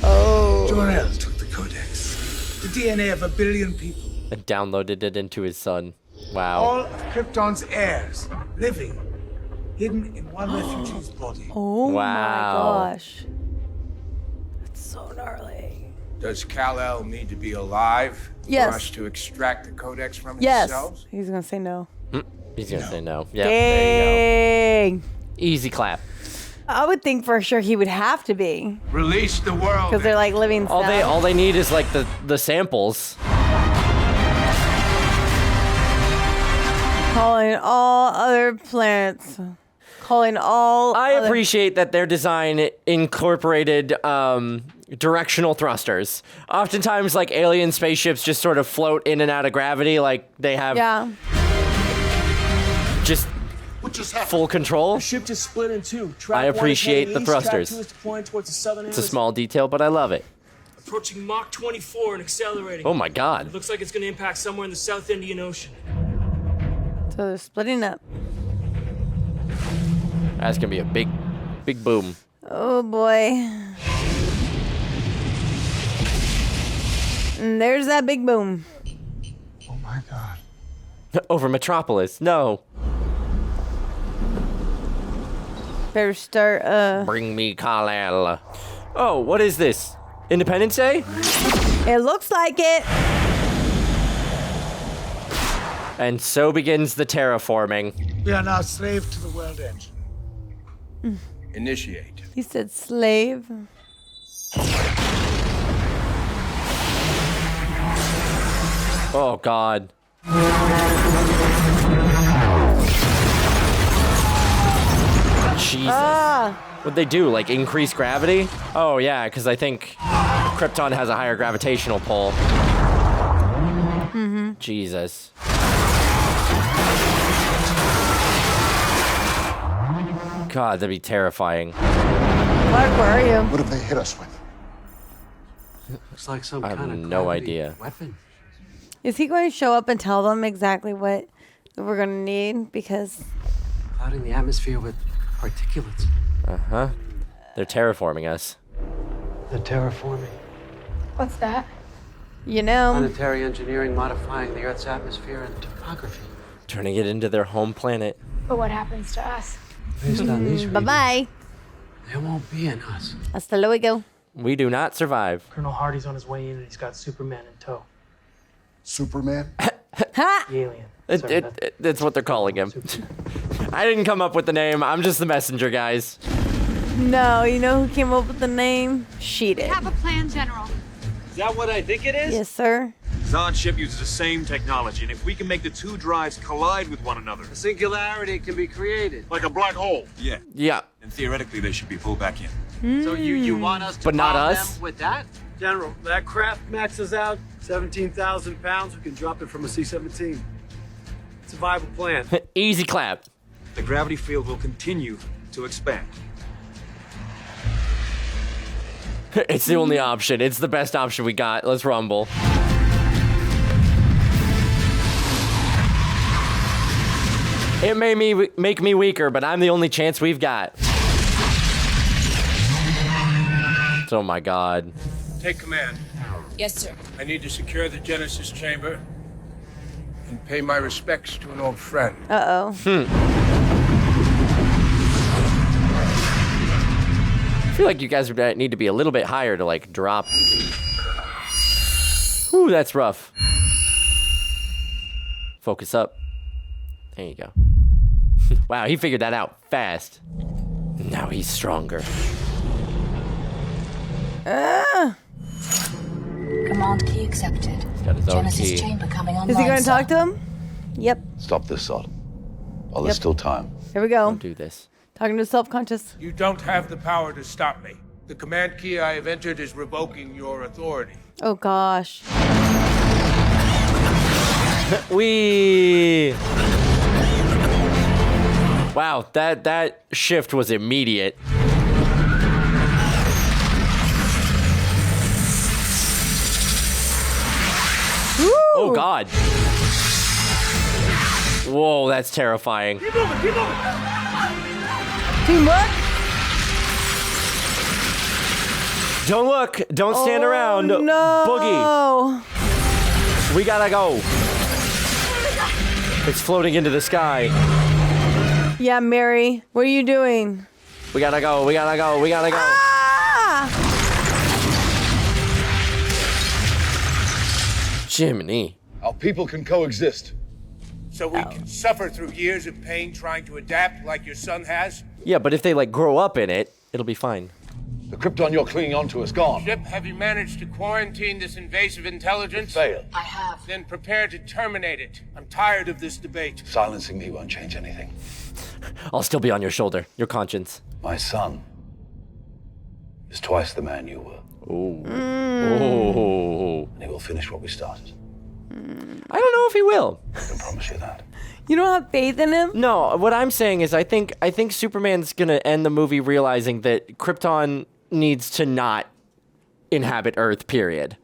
Oh. Jor-El took the codex. The DNA of 1 billion people. And downloaded it into his son. Wow. All of Krypton's heirs, living, hidden in one refugee's body. Oh Wow. my gosh. That's so gnarly. Does Kal-El need to be alive Yes. for us to extract the codex from his Yes. cells? He's going to say no. He's going to say no. Yep, there you Dang. go. Easy clap. I would think for sure he would have to be. Release the world. Because they're like living All they need is like the samples. Calling all other planets. Calling all I other- appreciate that their design incorporated directional thrusters. Oftentimes, like alien spaceships just sort of float in and out of gravity, like they have just full control. The ship just split in two. I appreciate the thrusters. Track 2 is deploying towards the southern It's a hemisphere. small detail, but I love it. Approaching Mach 24 and accelerating. Oh my God. It looks like it's going to impact somewhere in the South Indian Ocean. So they're splitting up. That's gonna be a big boom. Oh boy. And there's that big boom. Oh my God. Over Metropolis. No. Better start, Bring me Kal-El. Oh, what is this? Independence Day? It looks like it. And so begins the terraforming. We are now slave to the world engine. Initiate. He said slave. Oh God. Jesus. What'd they do? Like increase gravity? Oh yeah, because I think Krypton has a higher gravitational pull. Jesus. God, that'd be terrifying. Clark, where are you? What have they hit us with? Looks like some I have kind of no gravity idea. weapon. Is he going to show up and tell them exactly what we're going to need? Because Clouding the atmosphere with particulates. Uh-huh. They're terraforming us. The terraforming. What's that? you know, Planetary engineering modifying the Earth's atmosphere and topography. Turning it into their home planet. But what happens to us? Based on these readings, Bye-bye. there won't be an us. Hasta luego. We do not survive. Colonel Hardy's on his way in and he's got Superman in tow. Superman? Ha! The alien. That's what they're calling him. I didn't come up with the name. I'm just the messenger, guys. No, you know who came up with the name? She did. Have a plan, General. Is that what I think it is? Yes, sir. Zod's ship uses the same technology, and if we can make the two drives collide with one another, A singularity can be created. like a black hole. Yeah. Yeah. And theoretically, they should be pulled back in. So you want us to But not bomb us? them with that? General, that craft maxes out 17,000 pounds. We can drop it from a C-17. It's a viable plan. Easy clap. The gravity field will continue to expand. It's the only option. It's the best option we got. Let's rumble. It may make me weaker, but I'm the only chance we've got. Oh my God. Take command. Yes, sir. I need to secure the Genesis chamber and pay my respects to an old friend. Uh-oh. I feel like you guys would need to be a little bit higher to like drop. Ooh, that's rough. Focus up. There you go. Wow, he figured that out fast. Now he's stronger. Command key accepted. He's got his own Genesis key. chamber coming online. Is he going to sir. talk to him? Yep. Stop this, Zod. While Yep. there's still time. Here we go. Don't do this. Talking to self-conscious. You don't have the power to stop me. The command key I have entered is revoking your authority. Oh, gosh. We. Wow, that shift was immediate. Woo! Oh God. Whoa, that's terrifying. Keep moving, keep moving. Teamwork? Don't look. Don't stand around. No. Boogie. We gotta go. It's floating into the sky. Yeah, Mary. What are you doing? We gotta go. We gotta go. We gotta go. Ah! Jiminy. Our people can coexist. So we can suffer through years of pain trying to adapt like your son has? Yeah, but if they like grow up in it, it'll be fine. The Krypton you're clinging onto is gone. Ship, have you managed to quarantine this invasive intelligence? Failed. I have. Then prepare to terminate it. I'm tired of this debate. Silencing me won't change anything. I'll still be on your shoulder, your conscience. My son is twice the man you were. Ooh. Oh. And he will finish what we started. I don't know if he will. I can promise you that. You don't have faith in him? No, what I'm saying is I think Superman's gonna end the movie realizing that Krypton needs to not inhabit Earth, period.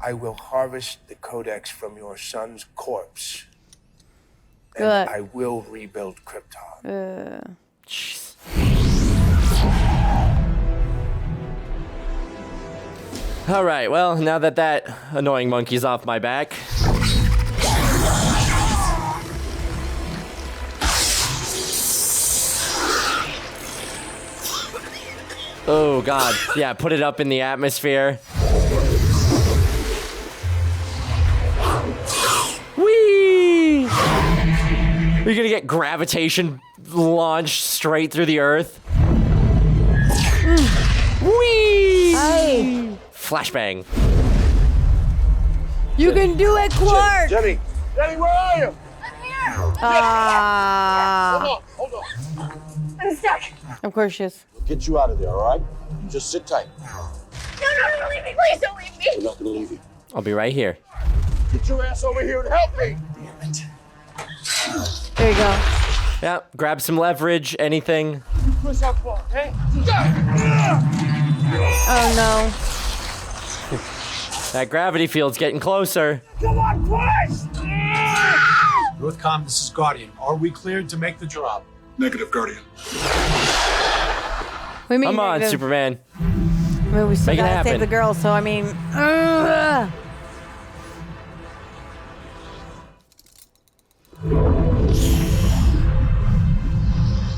I will harvest the codex from your son's corpse. Good. And I will rebuild Krypton. Jeez. All right, well, now that annoying monkey's off my back. Oh, God. Yeah, put it up in the atmosphere. Whee! You're gonna get gravitation launched straight through the Earth. Whee! Hey. Flashbang. You can do it, Clark! Jenny, Jenny, where are you? Ah. Hold on. I'm stuck. Of course she is. We'll get you out of there, all right? Just sit tight. No, leave me. Please don't leave me. We're not gonna leave you. I'll be right here. Get your ass over here and help me. Damn it. There you go. Yeah, grab some leverage, anything. Push up, Paul, okay? Oh, no. That gravity field's getting closer. Come on, push! Northcom, this is Guardian. Are we cleared to make the drop? Negative, Guardian. We mean Come on, negative. Superman. I mean, we still Make it gotta happen. save the girl, so I mean.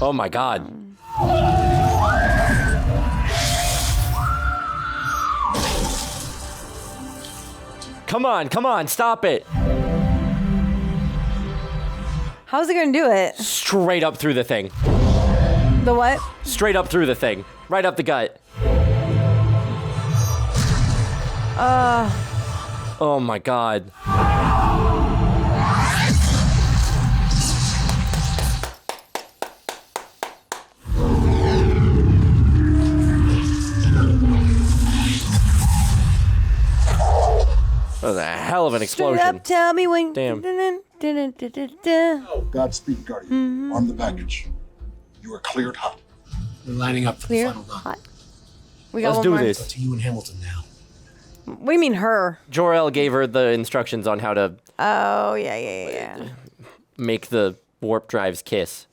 Oh my god. Come on, stop it. How's it gonna do it? Straight up through the thing. The what? Straight up through the thing. Right up the gut. Oh my god. That was a hell of an explosion. Straight up, tell me when. Damn. Godspeed, Guardian. Arm the package. You are cleared hot. We're lining up for Clear. the final run. Hot. We got Let's one do more. this. It's up to you and Hamilton now. What do you mean her? Jor-El gave her the instructions on how to Oh, yeah. make the warp drives kiss.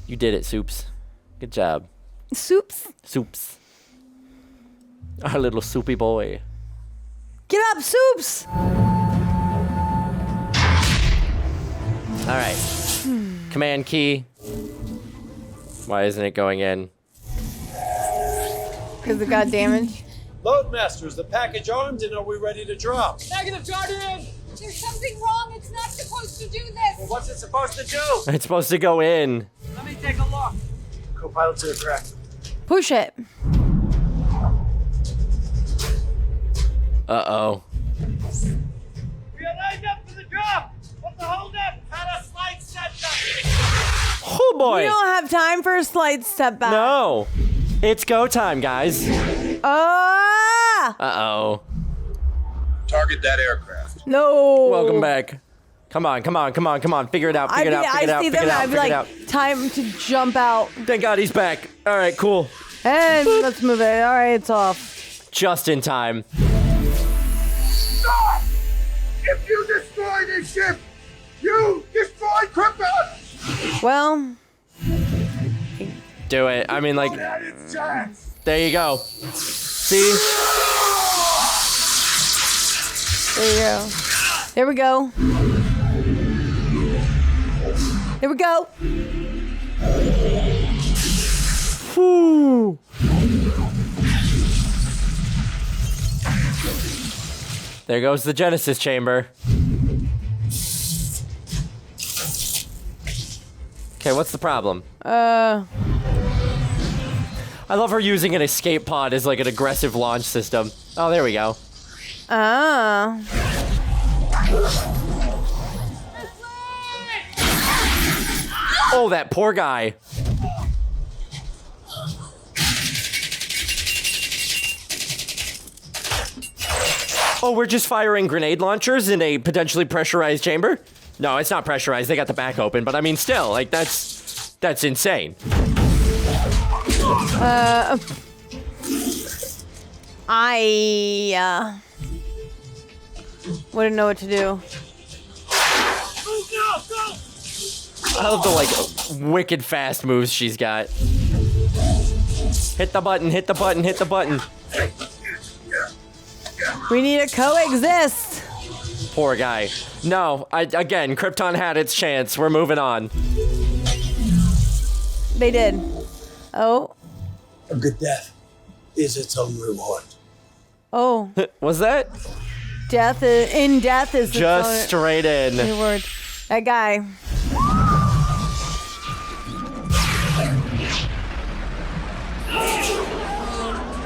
You did it, Soups. Good job. Soups? Soups. Our little soupy boy. Get up, Soups! All right. Command key. Why isn't it going in? Because it got damaged. Loadmaster, is the package armed and are we ready to drop? Negative, Guardian! There's something wrong. It's not supposed to do this. Well, what's it supposed to do? It's supposed to go in. Let me take a look. Co-pilot's aircraft. Push it. Uh-oh. We are lined up for the drop. What's the hold up? Had a slight setback. Oh boy. We don't have time for a slight step back. No. It's go time, guys. Ah! Uh-oh. Target that aircraft. No. Welcome back. Come on. Figure it out. Figure it out. I see them and I'd be like, time to jump out. Thank God he's back. All right, cool. And let's move it. All right, it's off. Just in time. Stop! If you destroy this ship, you destroy Krypton. Well. Do it. I mean, like, there you go. See? There you go. There we go. There we go. Whew. There goes the Genesis chamber. Okay, what's the problem? I love her using an escape pod as like an aggressive launch system. Oh, there we go. Oh, that poor guy. Oh, we're just firing grenade launchers in a potentially pressurized chamber? No, it's not pressurized. They got the back open, but I mean, still, like, that's insane. I wouldn't know what to do. I love the, like, wicked fast moves she's got. Hit the button, hit the button, hit the button. We need to coexist. Poor guy. No, again, Krypton had its chance. We're moving on. They did. Oh. A good death is its own reward. Oh. Was that? Death is just straight in. Reward. That guy.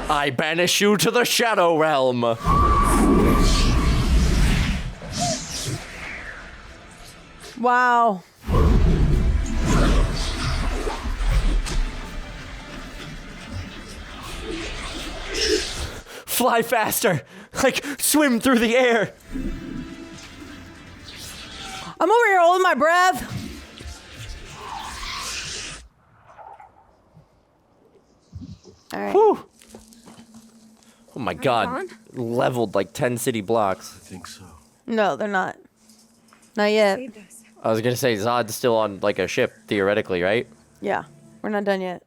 I banish you to the Shadow Realm. Wow. Fly faster. Like, swim through the air. I'm over here holding my breath. All right. Whew. Oh my God. Leveled like 10 city blocks. I think so. No, they're not. Not yet. I was gonna say Zod's still on like a ship, theoretically, right? Yeah, we're not done yet.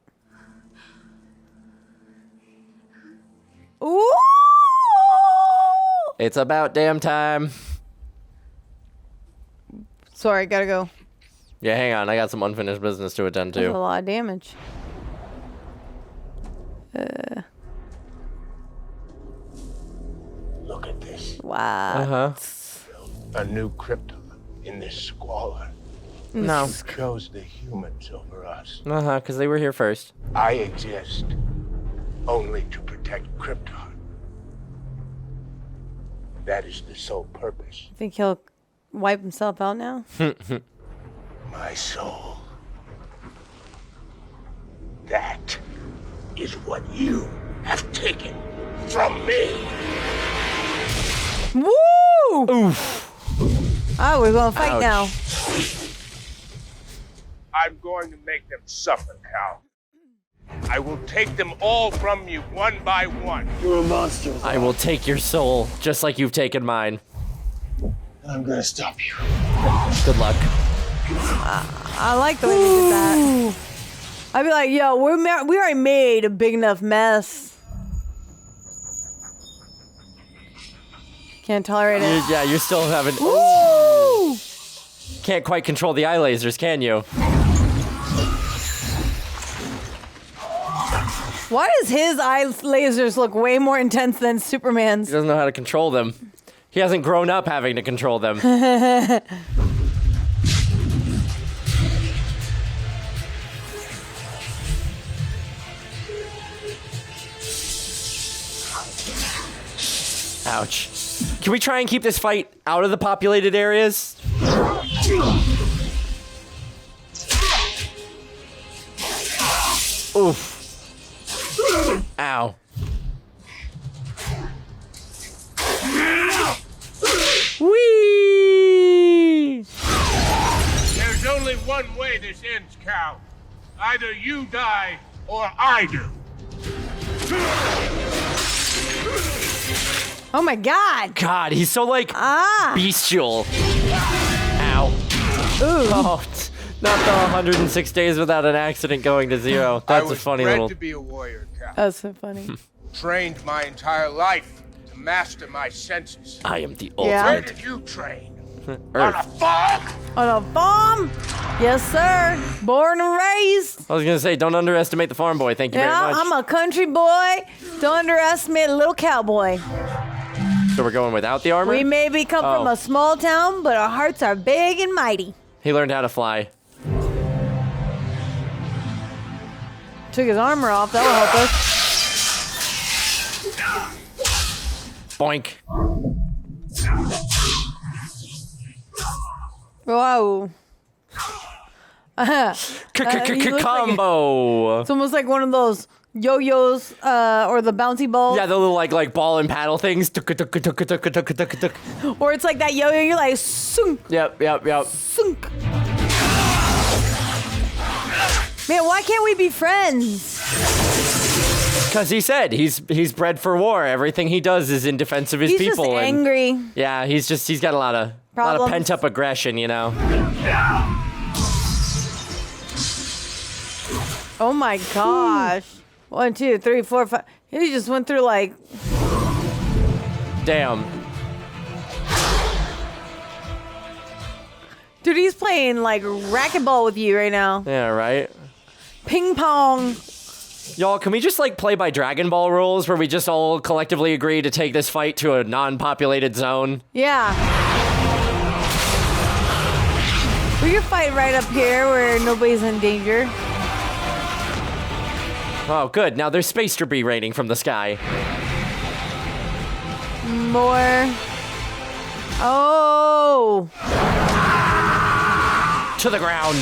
Ooh! It's about damn time. Sorry, gotta go. Yeah, hang on. I got some unfinished business to attend That's a to. lot of damage. Look at this. Wow. A new Krypton in this squalor. No. You chose the humans over us. Because they were here first. I exist only to protect Krypton. That is the sole purpose. Think he'll wipe himself out now? My soul. That is what you have taken from me. Woo! Oof. Oh, we're gonna fight now. I'm going to make them suffer, Cal. I will take them all from you one by one. You're a monster. I will take your soul, just like you've taken mine. And I'm gonna stop you. Good luck. I like the way they did that. I'd be like, yo, we already made a big enough mess. Can't tolerate it. Yeah, you're still having... Woo! Can't quite control the eye lasers, can you? Why does his eye lasers look way more intense than Superman's? He doesn't know how to control them. He hasn't grown up having to control them. Ouch. Can we try and keep this fight out of the populated areas? Oof. Ow. Whee! There's only one way this ends, Cal. Either you die or I do. Oh my god. God, he's so like bestial. Ow. Ooh. Oh, not the 106 days without an accident going to 0. That's a funny bred little. to be a warrior, Cal. That's so funny. Trained my entire life to master my senses. I am the Yeah. Where ultimate. did you train? Earth. On a farm? On a farm? Yes, sir. Born and raised. I was gonna say, don't underestimate the farm boy. Thank you Yeah, very much. I'm a country boy. Don't underestimate a little cowboy. So we're going without the armor? We maybe come from Oh. a small town, but our hearts are big and mighty. He learned how to fly. Took his armor off. That'll help us. Boink. Whoa. Combo. It's almost like one of those yo-yos or the bouncy balls. Yeah, the little like ball and paddle things. Or it's like that yo-yo. You're like, sunk. Yep. Sunk. Man, why can't we be friends? Because he said he's bred for war. Everything he does is in defense of his He's people. just angry. Yeah, he's got a lot of Problems. pent up aggression, you know. Oh my gosh. 1, 2, 3, 4, 5. He just went through like. Damn. Dude, he's playing like racquetball with you right now. Yeah, right. Ping pong. Y'all, can we just like play by Dragon Ball rules where we just all collectively agree to take this fight to a non-populated zone? Yeah. We can fight right up here where nobody's in danger. Oh, good. Now there's space debris raining from the sky. More. Oh. To the ground.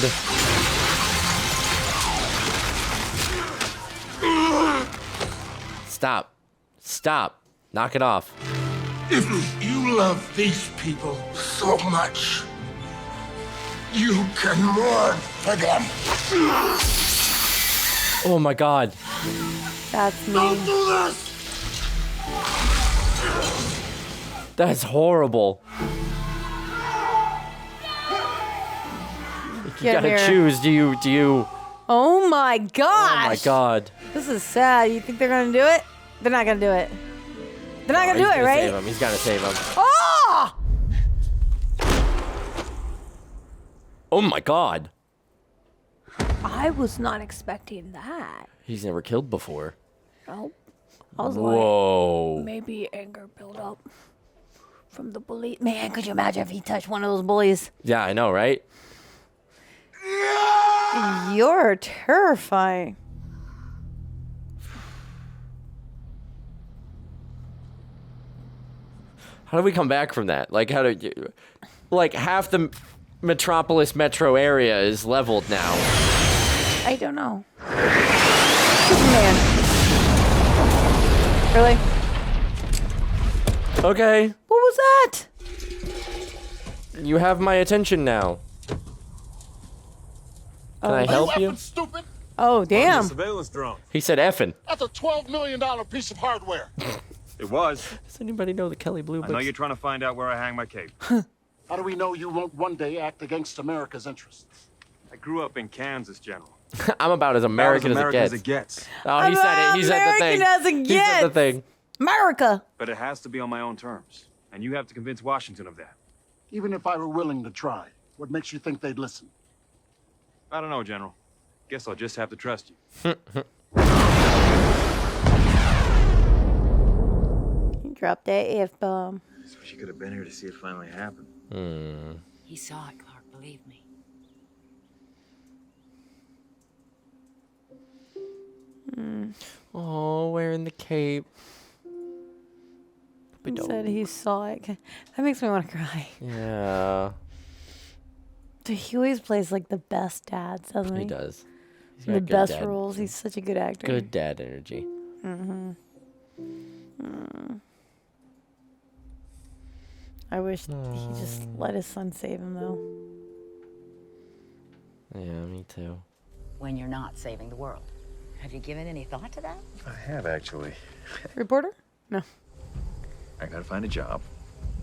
Stop. Knock it off. If you love these people so much, you can mourn for them. Oh my god. That's me. Don't do this! That's horrible. You Get gotta here. choose. Do you? Oh my gosh. Oh my god. This is sad. You think they're gonna do it? They're not gonna do it. They're not gonna do it, right? Save him. He's gonna save him. He's gonna save him. Oh! Oh my God. I was not expecting that. He's never killed before. Nope. I was Whoa. like, maybe anger built up from the bully. Man, could you imagine if he touched one of those bullies? Yeah, I know, right? You're terrifying. How do we come back from that? Like, like half the Metropolis metro area is leveled now. I don't know. Superman. Really? Okay. What was that? You have my attention now. Can I help you? Stupid. Oh, damn. Surveillance drone. He said effing. That's a $12 million piece of hardware. It was. Does anybody know the Kelly Blue I Books? know you're trying to find out where I hang my cape. How do we know you won't one day act against America's interests? I grew up in Kansas, General. I'm about as American as it gets. Oh, he said it. He said the thing. As it He said the thing. America. But it has to be on my own terms. And you have to convince Washington of that. Even if I were willing to try, what makes you think they'd listen? I don't know, General. Guess I'll just have to trust you. He dropped that F-bomb. Just wish you could have been here to see it finally happen. He saw it, Clark, believe me. Oh, wearing the cape. He said he saw it. That makes me want to cry. Yeah. Dude, he always plays like the best dads, doesn't he? He does. He's got The good best dad. roles. He's such a good actor. Good dad energy. Mm-hmm. I wish he just let his son save him, though. Yeah, me too. When you're not saving the world. Have you given any thought to that? I have, actually. Reporter? No. I gotta find a job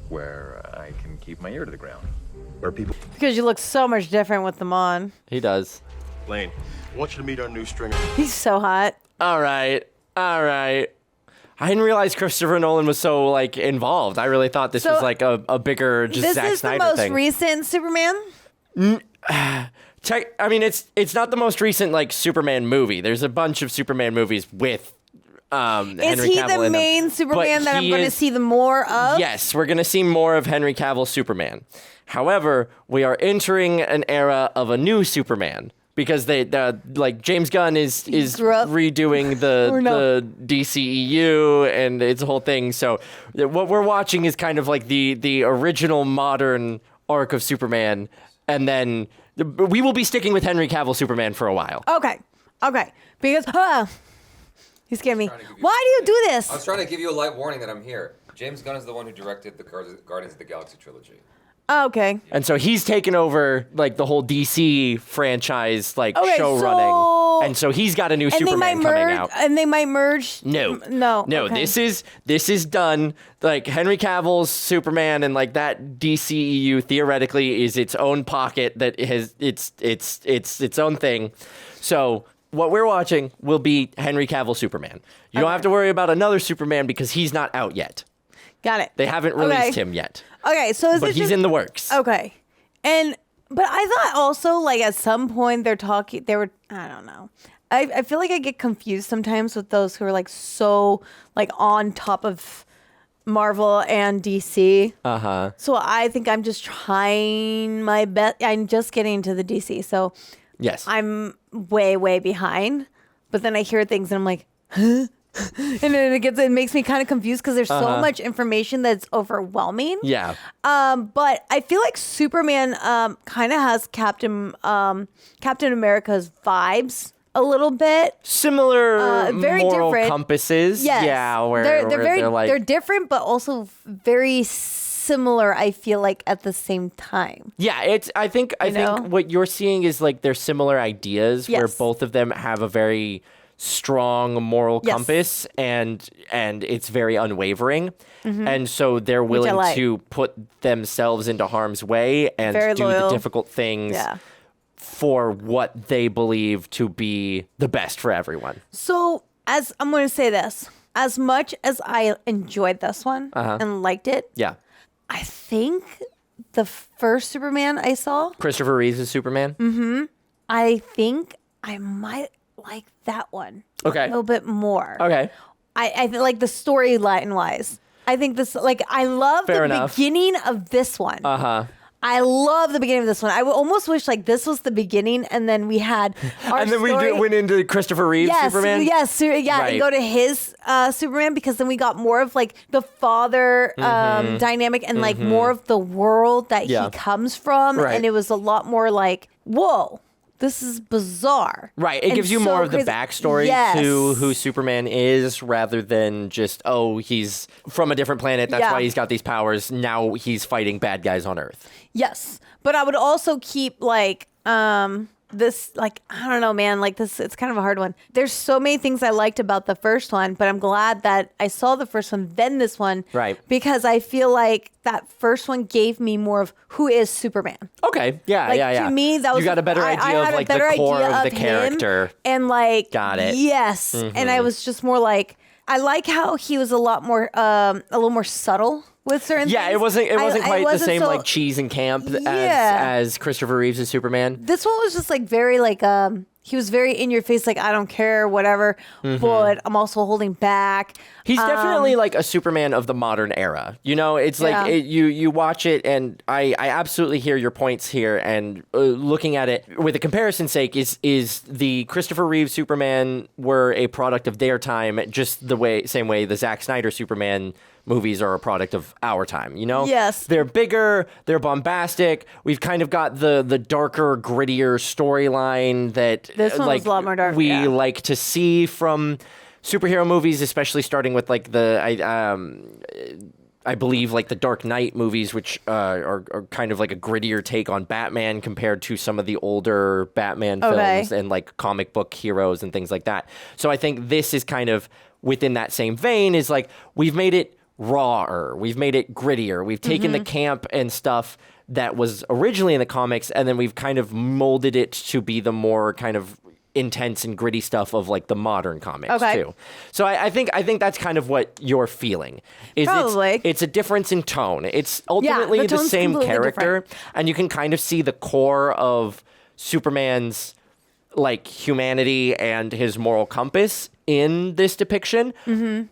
where I can keep my ear to the ground. Where people... Because you look so much different with them on. He does. Lane, I want you to meet our new stringer. He's so hot. All right. All right. I didn't realize Christopher Nolan was so, like, involved. I really thought this was, like, a bigger just Zack Snyder thing. This is the most recent Superman? I mean, it's not the most recent, like, Superman movie. There's a bunch of Superman movies with Henry Cavill in them. Is he the main Superman that I'm going to see the more of? Yes, we're going to see more of Henry Cavill Superman. However, we are entering an era of a new Superman. Because like James Gunn is redoing the DCEU and it's a whole thing. So what we're watching is kind of like the original modern arc of Superman, and then we will be sticking with Henry Cavill Superman for a while. Okay. Because he scared me. Why do you do this? I was trying to give you a light warning that I'm here. James Gunn is the one who directed the Guardians of the Galaxy trilogy. Okay. And so he's taken over like the whole DC franchise, like show running, and so he's got a new Superman coming out. And they might merge. No. Okay. This is done. Like Henry Cavill's Superman and like that DCEU theoretically is its own pocket that has its own thing. So what we're watching will be Henry Cavill Superman. You don't have to worry about another Superman because he's not out yet. Got it. They haven't released him yet. Okay, so but he's in the works. Okay, but I thought also like at some point I don't know. I feel like I get confused sometimes with those who are like so like on top of Marvel and DC. So I think I'm just trying my best. I'm just getting into the DC, so yes, I'm way behind. But then I hear things and I'm like, huh? And then it makes me kind of confused because there's so much information that's overwhelming. Yeah. But I feel like Superman kind of has Captain America's vibes a little bit. Similar very moral different compasses. Yes. Yeah, they're different, but also very similar. I feel like at the same time. Yeah, I think what you're seeing is like they're similar ideas where Yes. both of them have a very strong moral compass and it's very unwavering. And so they're willing to put themselves into harm's way and Very do loyal. the difficult things for what they believe to be the best for everyone. So as I'm going to say this, as much as I enjoyed this one and liked it, Yeah. I think the first Superman I saw. Christopher Reeves' Superman? Mm-hmm. I think I might like that one. Okay. A little bit more. Okay. I feel like the storyline wise. I think this, like, I love Fair the enough. beginning of this one. Uh-huh. I love the beginning of this one. I almost wish like this was the beginning, and then we had our And then story. we went into Christopher Reeves Superman? Yes, Right. and go to his Superman, because then we got more of like the father dynamic and like more of the world that Yeah. he comes from. Right. And it was a lot more like, whoa, this is bizarre. Right. It and gives you so more of the crazy. backstory Yes. to who Superman is rather than just, oh, he's from a different planet. That's Yeah. why he's got these powers. Now he's fighting bad guys on Earth. Yes. But I would also keep like this, like, I don't know, man, like this, it's kind of a hard one. There's so many things I liked about the first one, but I'm glad that I saw the first one, then this one. Right. Because I feel like that first one gave me more of who is Superman. Okay. Yeah, Like, yeah. to me, that was, You got a better I idea had of a like the better core idea of the him, character. and like, Got it. yes. And I was just more like, I like how he was a lot more, a little more subtle with certain Yeah, things. it wasn't quite the same so- like cheese and camp Yeah. as Christopher Reeves' Superman. This one was just like very like he was very in your face, like I don't care, whatever, but I'm also holding back. He's definitely like a Superman of the modern era. You know, it's like Yeah. you watch it, and I absolutely hear your points here. And looking at it with a comparison's sake, is the Christopher Reeve Superman were a product of their time, just the same way the Zack Snyder Superman movies are a product of our time, you know? Yes. They're bigger, they're bombastic. We've kind of got the darker, grittier storyline that This one like was a lot more dark, we yeah. like to see from superhero movies, especially starting with like I believe like the Dark Knight movies, which are kind of like a grittier take on Batman compared to some of the older Batman films and like comic book heroes and things like that. So I think this is kind of within that same vein, is like we've made it rawer, we've made it grittier, we've taken the camp and stuff that was originally in the comics, and then we've kind of molded it to be the more kind of intense and gritty stuff of like the modern comics too. So I think that's kind of what you're feeling. Is Probably. it's a difference in tone. It's ultimately the the tone's same completely character, different. and you can kind of see the core of Superman's like humanity and his moral compass in this depiction.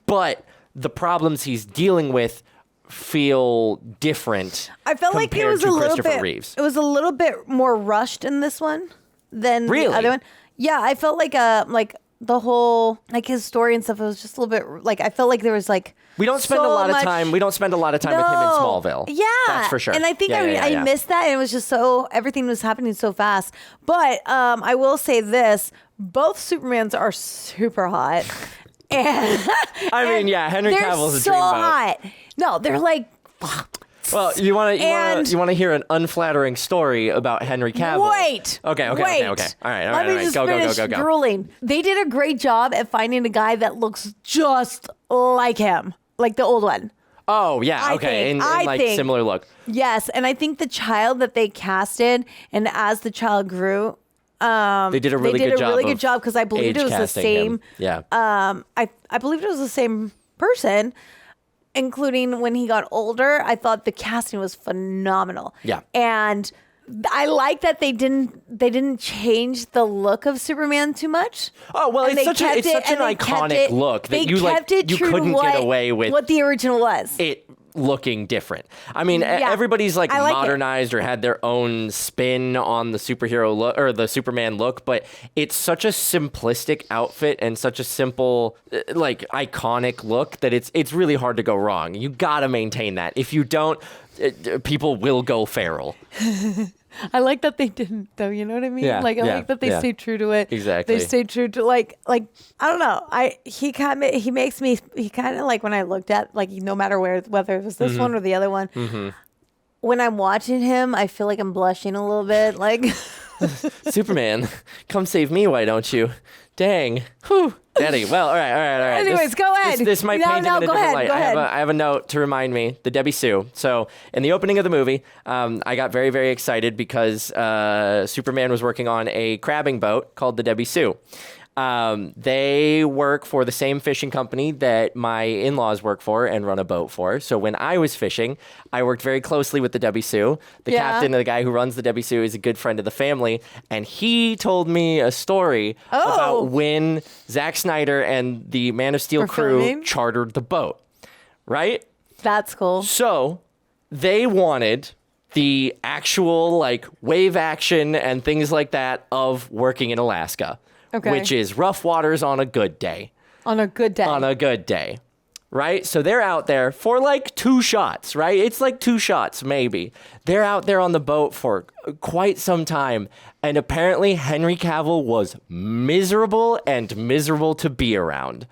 But the problems he's dealing with feel different. I felt like it compared was to a little Christopher bit. Reeves. It was a little bit more rushed in this one than Really? the other one. Yeah, I felt like the whole like his story and stuff. It was just a little bit like I felt like there was like We don't spend so a lot of much- time. We don't spend a lot of time with him in No. Smallville. Yeah, that's for sure. And I think Yeah, I missed that, and it was just so everything was happening so fast. But I will say this: both Supermans are super hot. And I mean, yeah, Henry they're Cavill's a so dreamboat. hot. No, they're like. Well, you want And- to hear an unflattering story about Henry Cavill? Wait. Okay. Wait. All right. Let me just finish drooling. They did a great job at finding a guy that looks just like him, like the old one. Oh yeah. I Okay. think- In I like think- similar look. Yes, and I think the child that they casted, and as the child grew, They did a really good job because I believed it was the age-casting same. him. Yeah. I believed it was the same person, including when he got older. I thought the casting was phenomenal. Yeah. And I like that they didn't change the look of Superman too much. Oh well, And it's they such an kept it- and they kept iconic it- look they that you like kept it you true to couldn't what- get away with what the original was. it looking different. I mean, Yeah. everybody's like, I like it. modernized or had their own spin on the superhero look or the Superman look, but it's such a simplistic outfit and such a simple, like iconic look that it's really hard to go wrong. You gotta maintain that. If you don't, people will go feral. I like that they didn't, though. You know what I mean? Yeah, Like I yeah, like that they yeah. stayed true to it. Exactly. They stayed true to like I don't know. He kind of like when I looked at like no matter whether it was this one or the other one. When I'm watching him, I feel like I'm blushing a little bit. Like Superman, come save me, why don't you? Dang. Whew. Daddy. Well, all right. Anyways, go ahead. This might No, paint him in a go different ahead, light. go ahead. I have a note to remind me, the Debbie Sue. So in the opening of the movie, I got very, very excited because Superman was working on a crabbing boat called the Debbie Sue. They work for the same fishing company that my in-laws work for and run a boat for. So when I was fishing, I worked very closely with the Debbie Sue. The captain, the guy who runs the Debbie Sue, is a good friend of the family. And he told me a story about when Zack Snyder and the Man of Steel crew chartered the boat. Right? That's cool. So they wanted the actual like wave action and things like that of working in Alaska, which is rough waters on a good day. On a good day. Right? So they're out there for like 2 shots, right? It's like 2 shots, maybe. They're out there on the boat for quite some time. And apparently Henry Cavill was miserable to be around.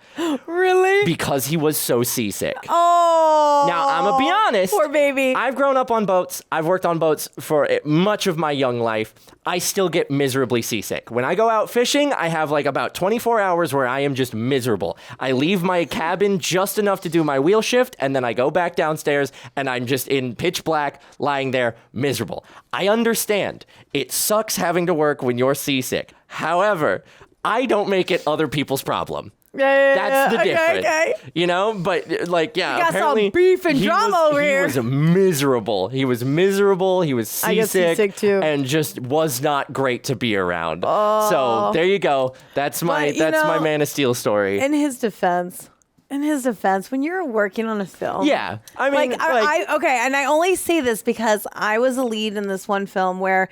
Really? Because he was so seasick. Oh. Now, I'm going to be honest. Poor baby. I've grown up on boats. I've worked on boats for much of my young life. I still get miserably seasick. When I go out fishing, I have like about 24 hours where I am just miserable. I leave my cabin just enough to do my wheel shift, and then I go back downstairs, and I'm just in pitch black, lying there, miserable. I understand. It sucks having to work when you're seasick. However, I don't make it other people's problem. That's the difference. Okay. You know, but like, yeah, you got apparently some beef and drama over here. He was miserable. He was seasick. I get seasick too. And just was not great to be around. So there you go. That's my Man of Steel story. In his defense, when you're working on a film. Yeah. I mean, and I only say this because I was a lead in this one film where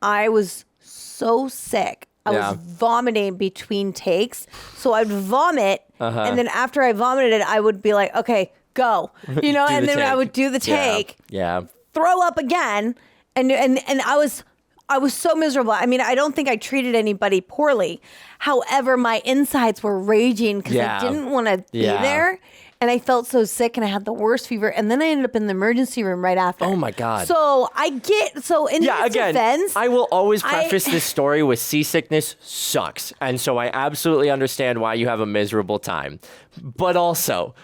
I was so sick. I was vomiting between takes. So I'd vomit. And then after I vomited, I would be like, okay, go. You know, and then I would do the take. Yeah. Throw up again. And I was so miserable. I mean, I don't think I treated anybody poorly. However, my insides were raging because I didn't want to be there. And I felt so sick and I had the worst fever. And then I ended up in the emergency room right after. Oh my God. So in his defense. I will always preface this story with seasickness sucks. And so I absolutely understand why you have a miserable time. But also,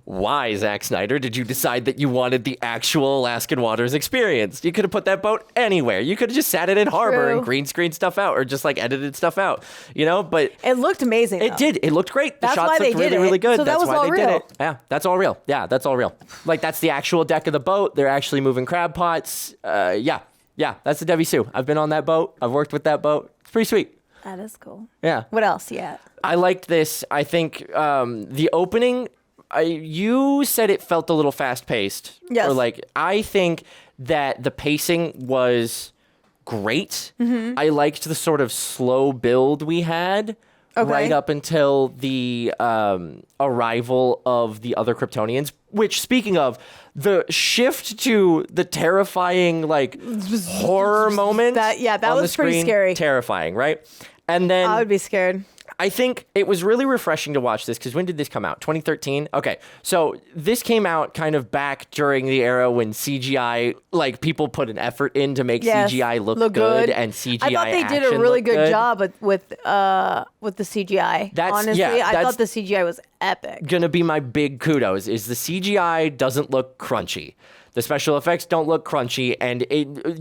why, Zack Snyder, did you decide that you wanted the actual Alaskan waters experience? You could have put that boat anywhere. You could have just sat it in harbor and green screen stuff out or just like edited stuff out, you know? But it looked amazing. It did. It looked great. The shots looked really, really good. So that's why they did it. Yeah, that's all real. Yeah, that's all real. Like, that's the actual deck of the boat. They're actually moving crab pots. Yeah, that's the Debbie Sue. I've been on that boat. I've worked with that boat. It's pretty sweet. That is cool. Yeah. What else? Yeah. I liked this. I think the opening, you said it felt a little fast-paced. Yes. Or like, I think that the pacing was great. Mm-hmm. I liked the sort of slow build we had. Okay. Right up until the arrival of the other Kryptonians, which, speaking of, the shift to the terrifying, like, horror moment. That was pretty scary. Terrifying, right? And then I would be scared. I think it was really refreshing to watch this because when did this come out? 2013? Okay, so this came out kind of back during the era when CGI, like, people put an effort in to make CGI look good and CGI I thought they did a really good job with the CGI. Honestly, I thought the CGI was epic. Gonna be my big kudos is the CGI doesn't look crunchy. The special effects don't look crunchy, and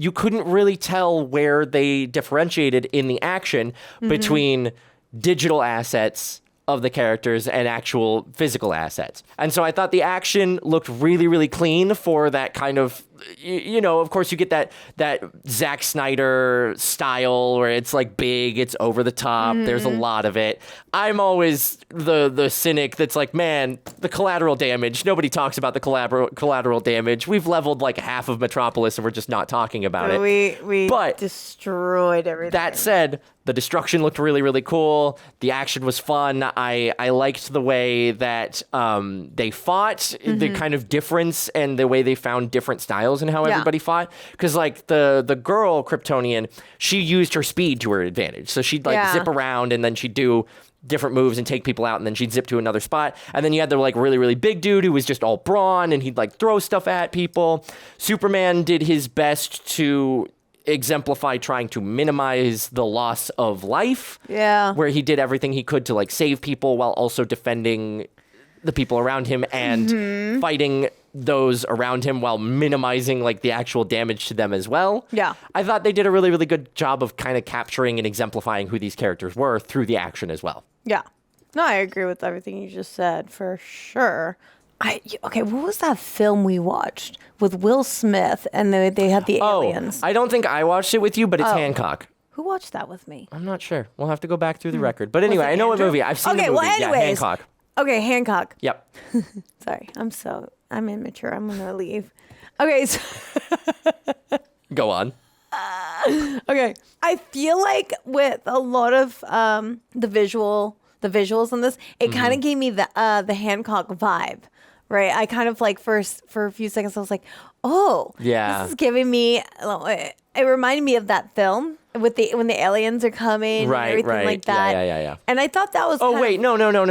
you couldn't really tell where they differentiated in the action between digital assets of the characters and actual physical assets. And so I thought the action looked really, really clean for that kind of, you know, of course you get that Zack Snyder style where it's like big, it's over the top, there's a lot of it. I'm always the cynic that's like, man, the collateral damage, nobody talks about the collateral damage. We've leveled like half of Metropolis and we're just not talking about it. We destroyed everything. That said, the destruction looked really, really cool. The action was fun. I liked the way that they fought, the kind of difference and the way they found different styles in how everybody fought. Because like the girl Kryptonian, she used her speed to her advantage. So she'd like zip around and then she'd do different moves and take people out and then she'd zip to another spot. And then you had the like really, really big dude who was just all brawn and he'd like throw stuff at people. Superman did his best to exemplify trying to minimize the loss of life. Yeah. Where he did everything he could to like save people while also defending the people around him and fighting those around him while minimizing like the actual damage to them as well. Yeah. I thought they did a really, really good job of kind of capturing and exemplifying who these characters were through the action as well. Yeah. No, I agree with everything you just said for sure. Okay, what was that film we watched with Will Smith and they had the aliens? I don't think I watched it with you, but it's Hancock. Who watched that with me? I'm not sure. We'll have to go back through the record. But anyway, I know what movie. I've seen the movie. Well, anyways, yeah, Hancock. Okay, Hancock. Yep. Sorry, I'm immature. I'm gonna leave. Okay, so go on. Okay, I feel like with a lot of the visuals in this, it kind of gave me the Hancock vibe, right? I kind of like for a few seconds I was like, oh, yeah, this is giving me. It reminded me of that film with when the aliens are coming, and everything like that. Yeah. And I thought that was. Oh wait, no. We're not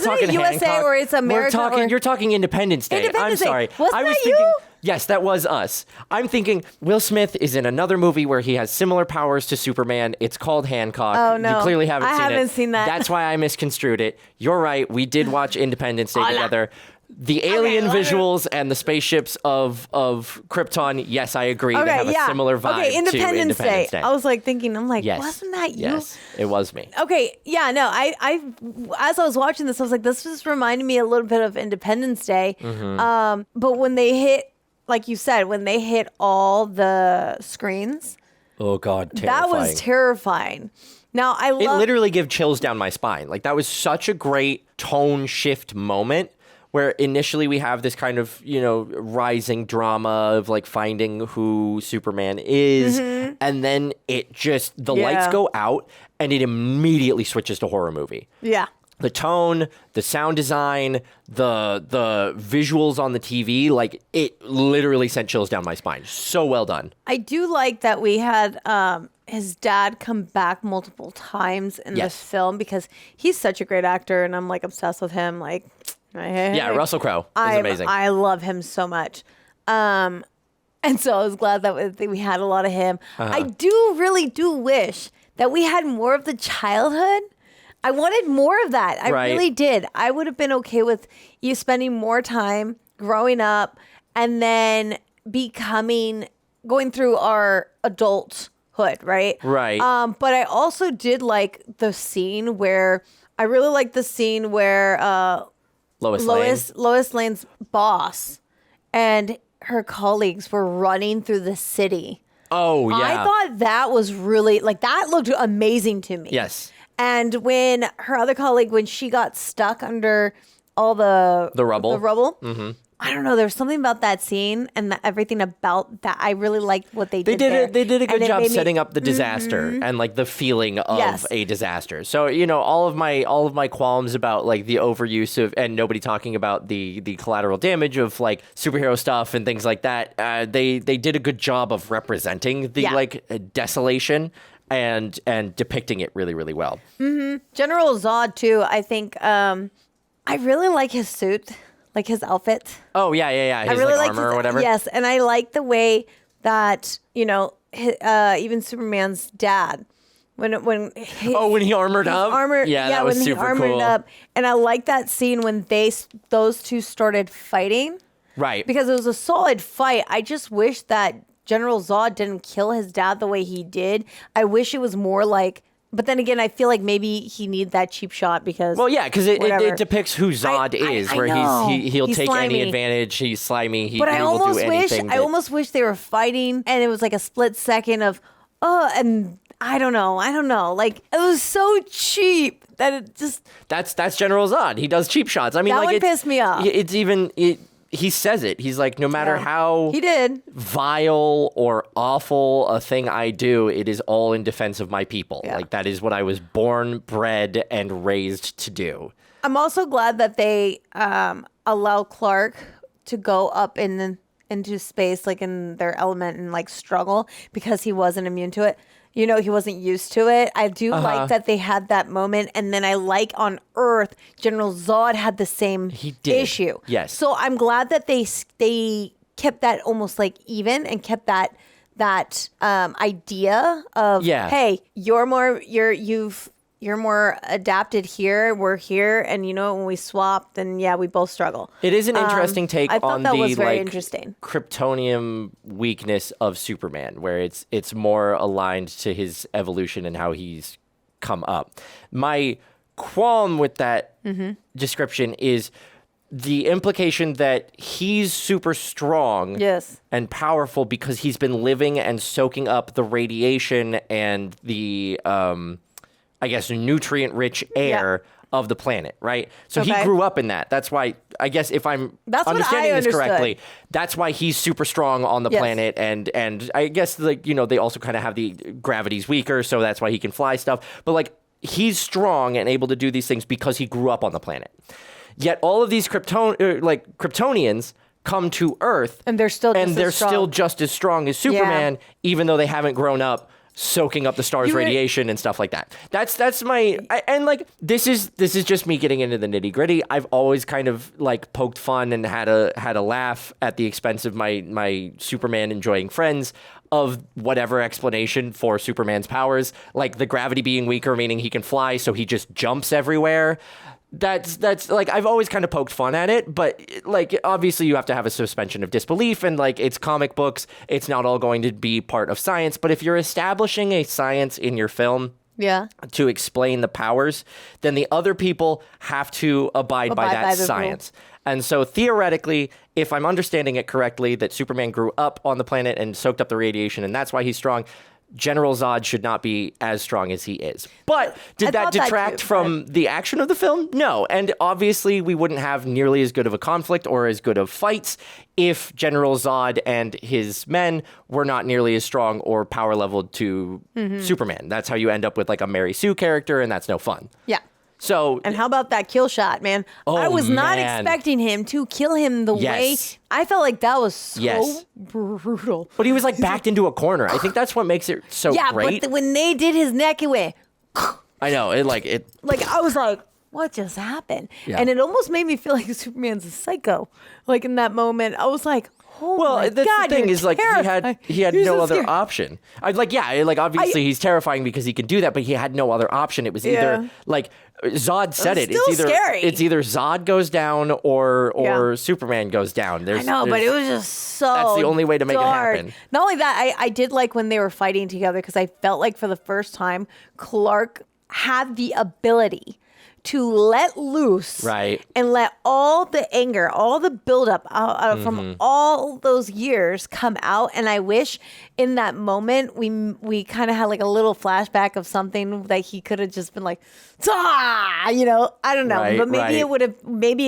talking USA Hancock. or it's America. You're talking Independence Day. Independence Day. I'm sorry. Wasn't I was that thinking. you? Yes, that was us. I'm thinking Will Smith is in another movie where he has similar powers to Superman. It's called Hancock. Oh, no. You clearly haven't seen it. I haven't seen that. That's why I misconstrued it. You're right. We did watch Independence Day together. The alien visuals and the spaceships of Krypton, yes, I agree. They have a similar vibe to Independence Day. I was like thinking, yes. wasn't that you? Yes, it was me. Okay, yeah, no, I as I was watching this, I was like, this just reminded me a little bit of Independence Day. Mm-hmm. But when they hit, like you said, when they hit all the screens, oh God, terrifying. That was terrifying. Now, It literally gave chills down my spine. Like, that was such a great tone shift moment where initially we have this kind of, rising drama of like finding who Superman is. Mm-hmm. And then it just, the lights go out and it immediately switches to horror movie. Yeah. The tone, the sound design, the visuals on the TV, like it literally sent chills down my spine. So well done. I do like that we had his dad come back multiple times in this film because he's such a great actor and I'm like obsessed with him. Like, yeah, Russell Crowe is amazing. I love him so much. And so I was glad that we had a lot of him. I really do wish that we had more of the childhood. I wanted more of that. I really did. I would have been okay with you spending more time growing up and then going through our adulthood, right? Right. But I also did like the scene where Lois Lane's boss and her colleagues were running through the city. Oh, yeah. I thought that was really, that looked amazing to me. Yes. And when her other colleague, when she got stuck under all the rubble, mm-hmm. I don't know. There was something about that scene and everything about that. I really liked what they did. They did a good job setting up the disaster and like the feeling of a disaster. So all of my qualms about like the overuse of and nobody talking about the collateral damage of like superhero stuff and things like that. They did a good job of representing the desolation and depicting it really, really well. Mm-hmm. General Zod too. I think I really like his suit. Like his outfit. Oh, yeah. His really like armor or whatever. Yes, and I like the way that, even Superman's dad, when he armored up? That was super cool. When he armored up. And I like that scene when those two started fighting. Right. Because it was a solid fight. I just wish that General Zod didn't kill his dad the way he did. I wish it was more like... But then again, I feel like maybe he needs that cheap shot because... Well, yeah, because it depicts who Zod is, where he'll take slimy. any advantage. He's slimy. He will do anything. I almost wish they were fighting and it was like a split second of, and I don't know. Like, it was so cheap that it just... That's General Zod. He does cheap shots. I mean, that like, one pissed me off. It's even... He says it. He's like, no matter how he did vile or awful a thing I do, it is all in defense of my people. Yeah. Like, that is what I was born, bred, and raised to do. I'm also glad that they allow Clark to go up into space, like in their element and like struggle because he wasn't immune to it. He wasn't used to it. I do like that they had that moment. And then I like on Earth, General Zod had the same issue. Yes. So I'm glad that they kept that almost like even and kept that idea of, hey, you've you're more adapted here. We're here, and you know when we swap, then yeah, we both struggle. It is an interesting take I thought on that the was very like interesting. Kryptonium weakness of Superman, where it's more aligned to his evolution and how he's come up. My qualm with that description is the implication that he's super strong and powerful because he's been living and soaking up the radiation and the I guess, nutrient-rich air of the planet, right? So he grew up in that. That's why, I guess, if I'm understanding this correctly, that's why he's super strong on the planet. And I guess, like, you know, they also kind of have the gravity's weaker, so that's why he can fly stuff. But, like, he's strong and able to do these things because he grew up on the planet. Yet all of these Kryptonians come to Earth, and they're still still just as strong as Superman, even though they haven't grown up soaking up the star's radiation and stuff like that. That's my and like this is just me getting into the nitty gritty. I've always kind of like poked fun and had a laugh at the expense of my Superman enjoying friends of whatever explanation for Superman's powers, like the gravity being weaker, meaning he can fly, so he just jumps everywhere. That's like, I've always kind of poked fun at it, but like, obviously you have to have a suspension of disbelief, and like, it's comic books, it's not all going to be part of science. But if you're establishing a science in your film to explain the powers, then the other people have to abide by that science. And so theoretically, if I'm understanding it correctly, that Superman grew up on the planet and soaked up the radiation, and that's why he's strong, General Zod should not be as strong as he is. But did that detract from the action of the film? No. And obviously we wouldn't have nearly as good of a conflict or as good of fights if General Zod and his men were not nearly as strong or power leveled to Superman. That's how you end up with like a Mary Sue character, and that's no fun. Yeah. So, and how about that kill shot, man? I was not expecting him to kill him the way. I felt like that was so brutal. But he was like backed into a corner. I think that's what makes it so great. But when they did his neck, it went. I know it. Like I was like, what just happened? Yeah. And it almost made me feel like Superman's a psycho. Like in that moment, I was like, oh my that's God, the thing you're is like terrifying. he had You're no so other scary. option. Obviously he's terrifying because he can do that, but he had no other option. It was either like Zod said it. It's scary. It's either Zod goes down or Superman goes down. I know, but it was just so that's the only way to make dark. it happen. Not only that, I did like when they were fighting together, because I felt like for the first time, Clark had the ability to let loose and let all the anger, all the buildup out from all those years come out. And I wish in that moment we kind of had like a little flashback of something that he could have just been like, you know, I don't know, but maybe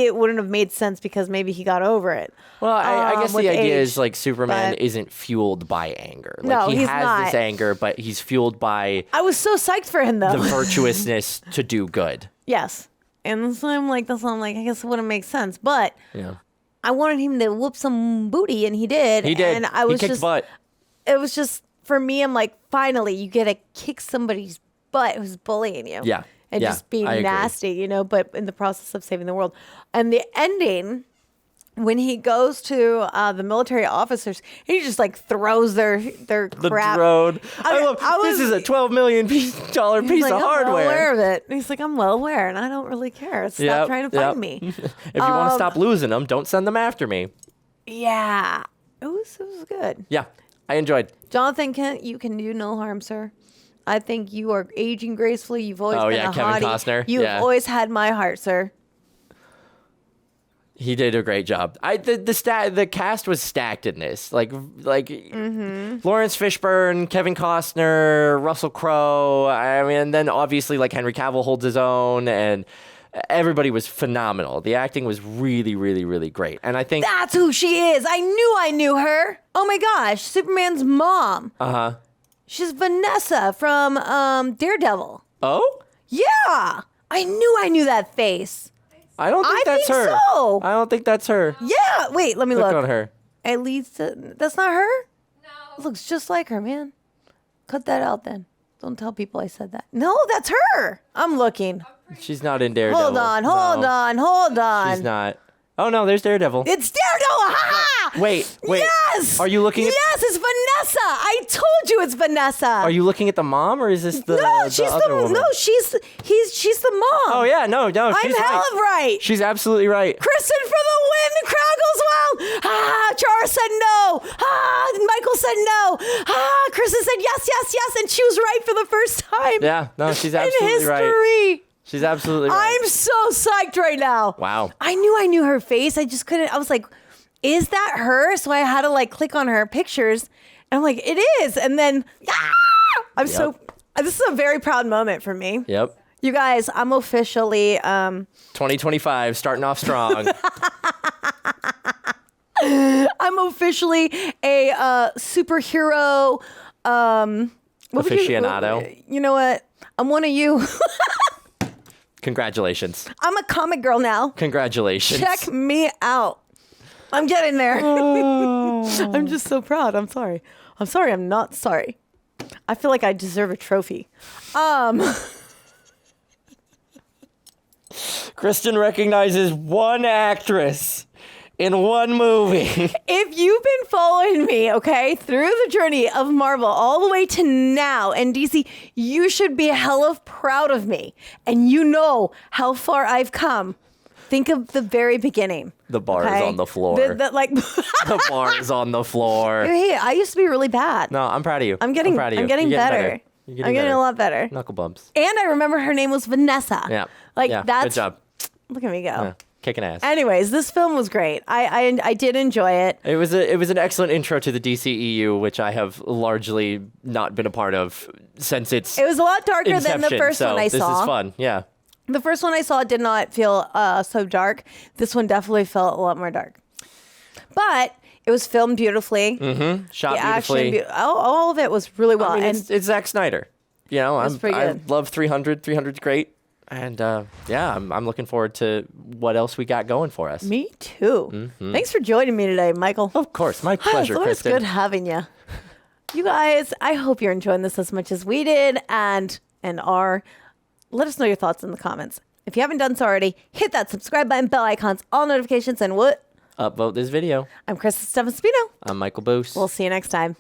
it wouldn't have made sense because maybe he got over it. Well, I guess the idea is like Superman isn't fueled by anger. Like he has this anger, but he's fueled by. I was so psyched for him though. The virtuousness to do good. Yes. And so I'm like, I guess it wouldn't make sense. But I wanted him to whoop some booty, and he did. He did. And I was he kicked butt. It was just, for me, I'm like, finally, you get to kick somebody's butt who's bullying you. Yeah. And just being nasty, you know, but in the process of saving the world. And the ending, when he goes to the military officers, he just like throws their crap. The drone. This is a $12 million piece of hardware. I'm well aware of it. And he's like, I'm well aware, and I don't really care. Stop trying to find me. If you want to stop losing them, don't send them after me. Yeah. It was good. Yeah, I enjoyed. Jonathan Kent, you can do no harm, sir. I think you are aging gracefully. You've always been a Kevin hottie. Costner. You've always had my heart, sir. He did a great job. The cast was stacked in this. Like Laurence Fishburne, Kevin Costner, Russell Crowe. I mean, and then obviously like Henry Cavill holds his own, and everybody was phenomenal. The acting was really, really, really great. And I think that's who she is. I knew her. Oh my gosh, Superman's mom. She's Vanessa from Daredevil. Oh? Yeah. I knew that face. I don't think that's her. So. I don't think that's her. Yeah. Wait, let me look. on her. At least that's not her? No. It looks just like her, man. Cut that out then. Don't tell people I said that. No, that's her. I'm looking. She's not in Daredevil. Hold on. She's not. Oh no, there's Daredevil. It's Daredevil. Ha! Wait. Yes. Are you looking at? Yes, it's Vanessa. I told you it's Vanessa. Are you looking at the mom, or is this the she's other woman? No, she's the mom. Oh yeah, no, I'm she's hella right. She's absolutely right. Kristen for the win. The crowd goes wild. Chara said no. Michael said no. Kristen said yes, and she was right for the first time. Yeah, no, she's absolutely in right. history. She's absolutely right. I'm so psyched right now. Wow. I knew her face. I just couldn't. I was like, is that her? So I had to like click on her pictures. And I'm like, it is. And then, this is a very proud moment for me. Yep. You guys, I'm officially 2025 starting off strong. I'm officially a superhero aficionado. You know what? I'm one of you. Congratulations. I'm a comic girl now. Congratulations. Check me out. I'm getting there. I'm just so proud. I'm sorry. I'm not sorry. I feel like I deserve a trophy. Kristen recognizes one actress in one movie. If you've been following me, okay, through the journey of Marvel all the way to now and DC, you should be hella proud of me. And you know how far I've come. Think of the very beginning. The bar is on the floor. The bar is on the floor. Hey, I used to be really bad. No, I'm proud of you. I'm getting better. You're getting I'm getting a lot better. Knuckle bumps. And I remember her name was Vanessa. Yeah. That's good job. Look at me go. Yeah. Kicking ass. Anyways, this film was great. I did enjoy it. It was an excellent intro to the DCEU, which I have largely not been a part of since its It was a lot darker than the first one I saw. This is fun. Yeah. The first one I saw did not feel so dark. This one definitely felt a lot more dark. But it was filmed beautifully. Mm-hmm. Shot beautifully. All of it was really well. I mean, it's Zack Snyder. You know, I love 300. 300's great. And I'm looking forward to what else we got going for us. Me too. Mm-hmm. Thanks for joining me today, Michael. Of course. My pleasure, It's Kristen. good having you. You guys, I hope you're enjoying this as much as we did and are. Let us know your thoughts in the comments. If you haven't done so already, hit that subscribe button, bell icons, all notifications, and what? Upvote this video. I'm Kristen Stephenspino. I'm Michael Boos. We'll see you next time.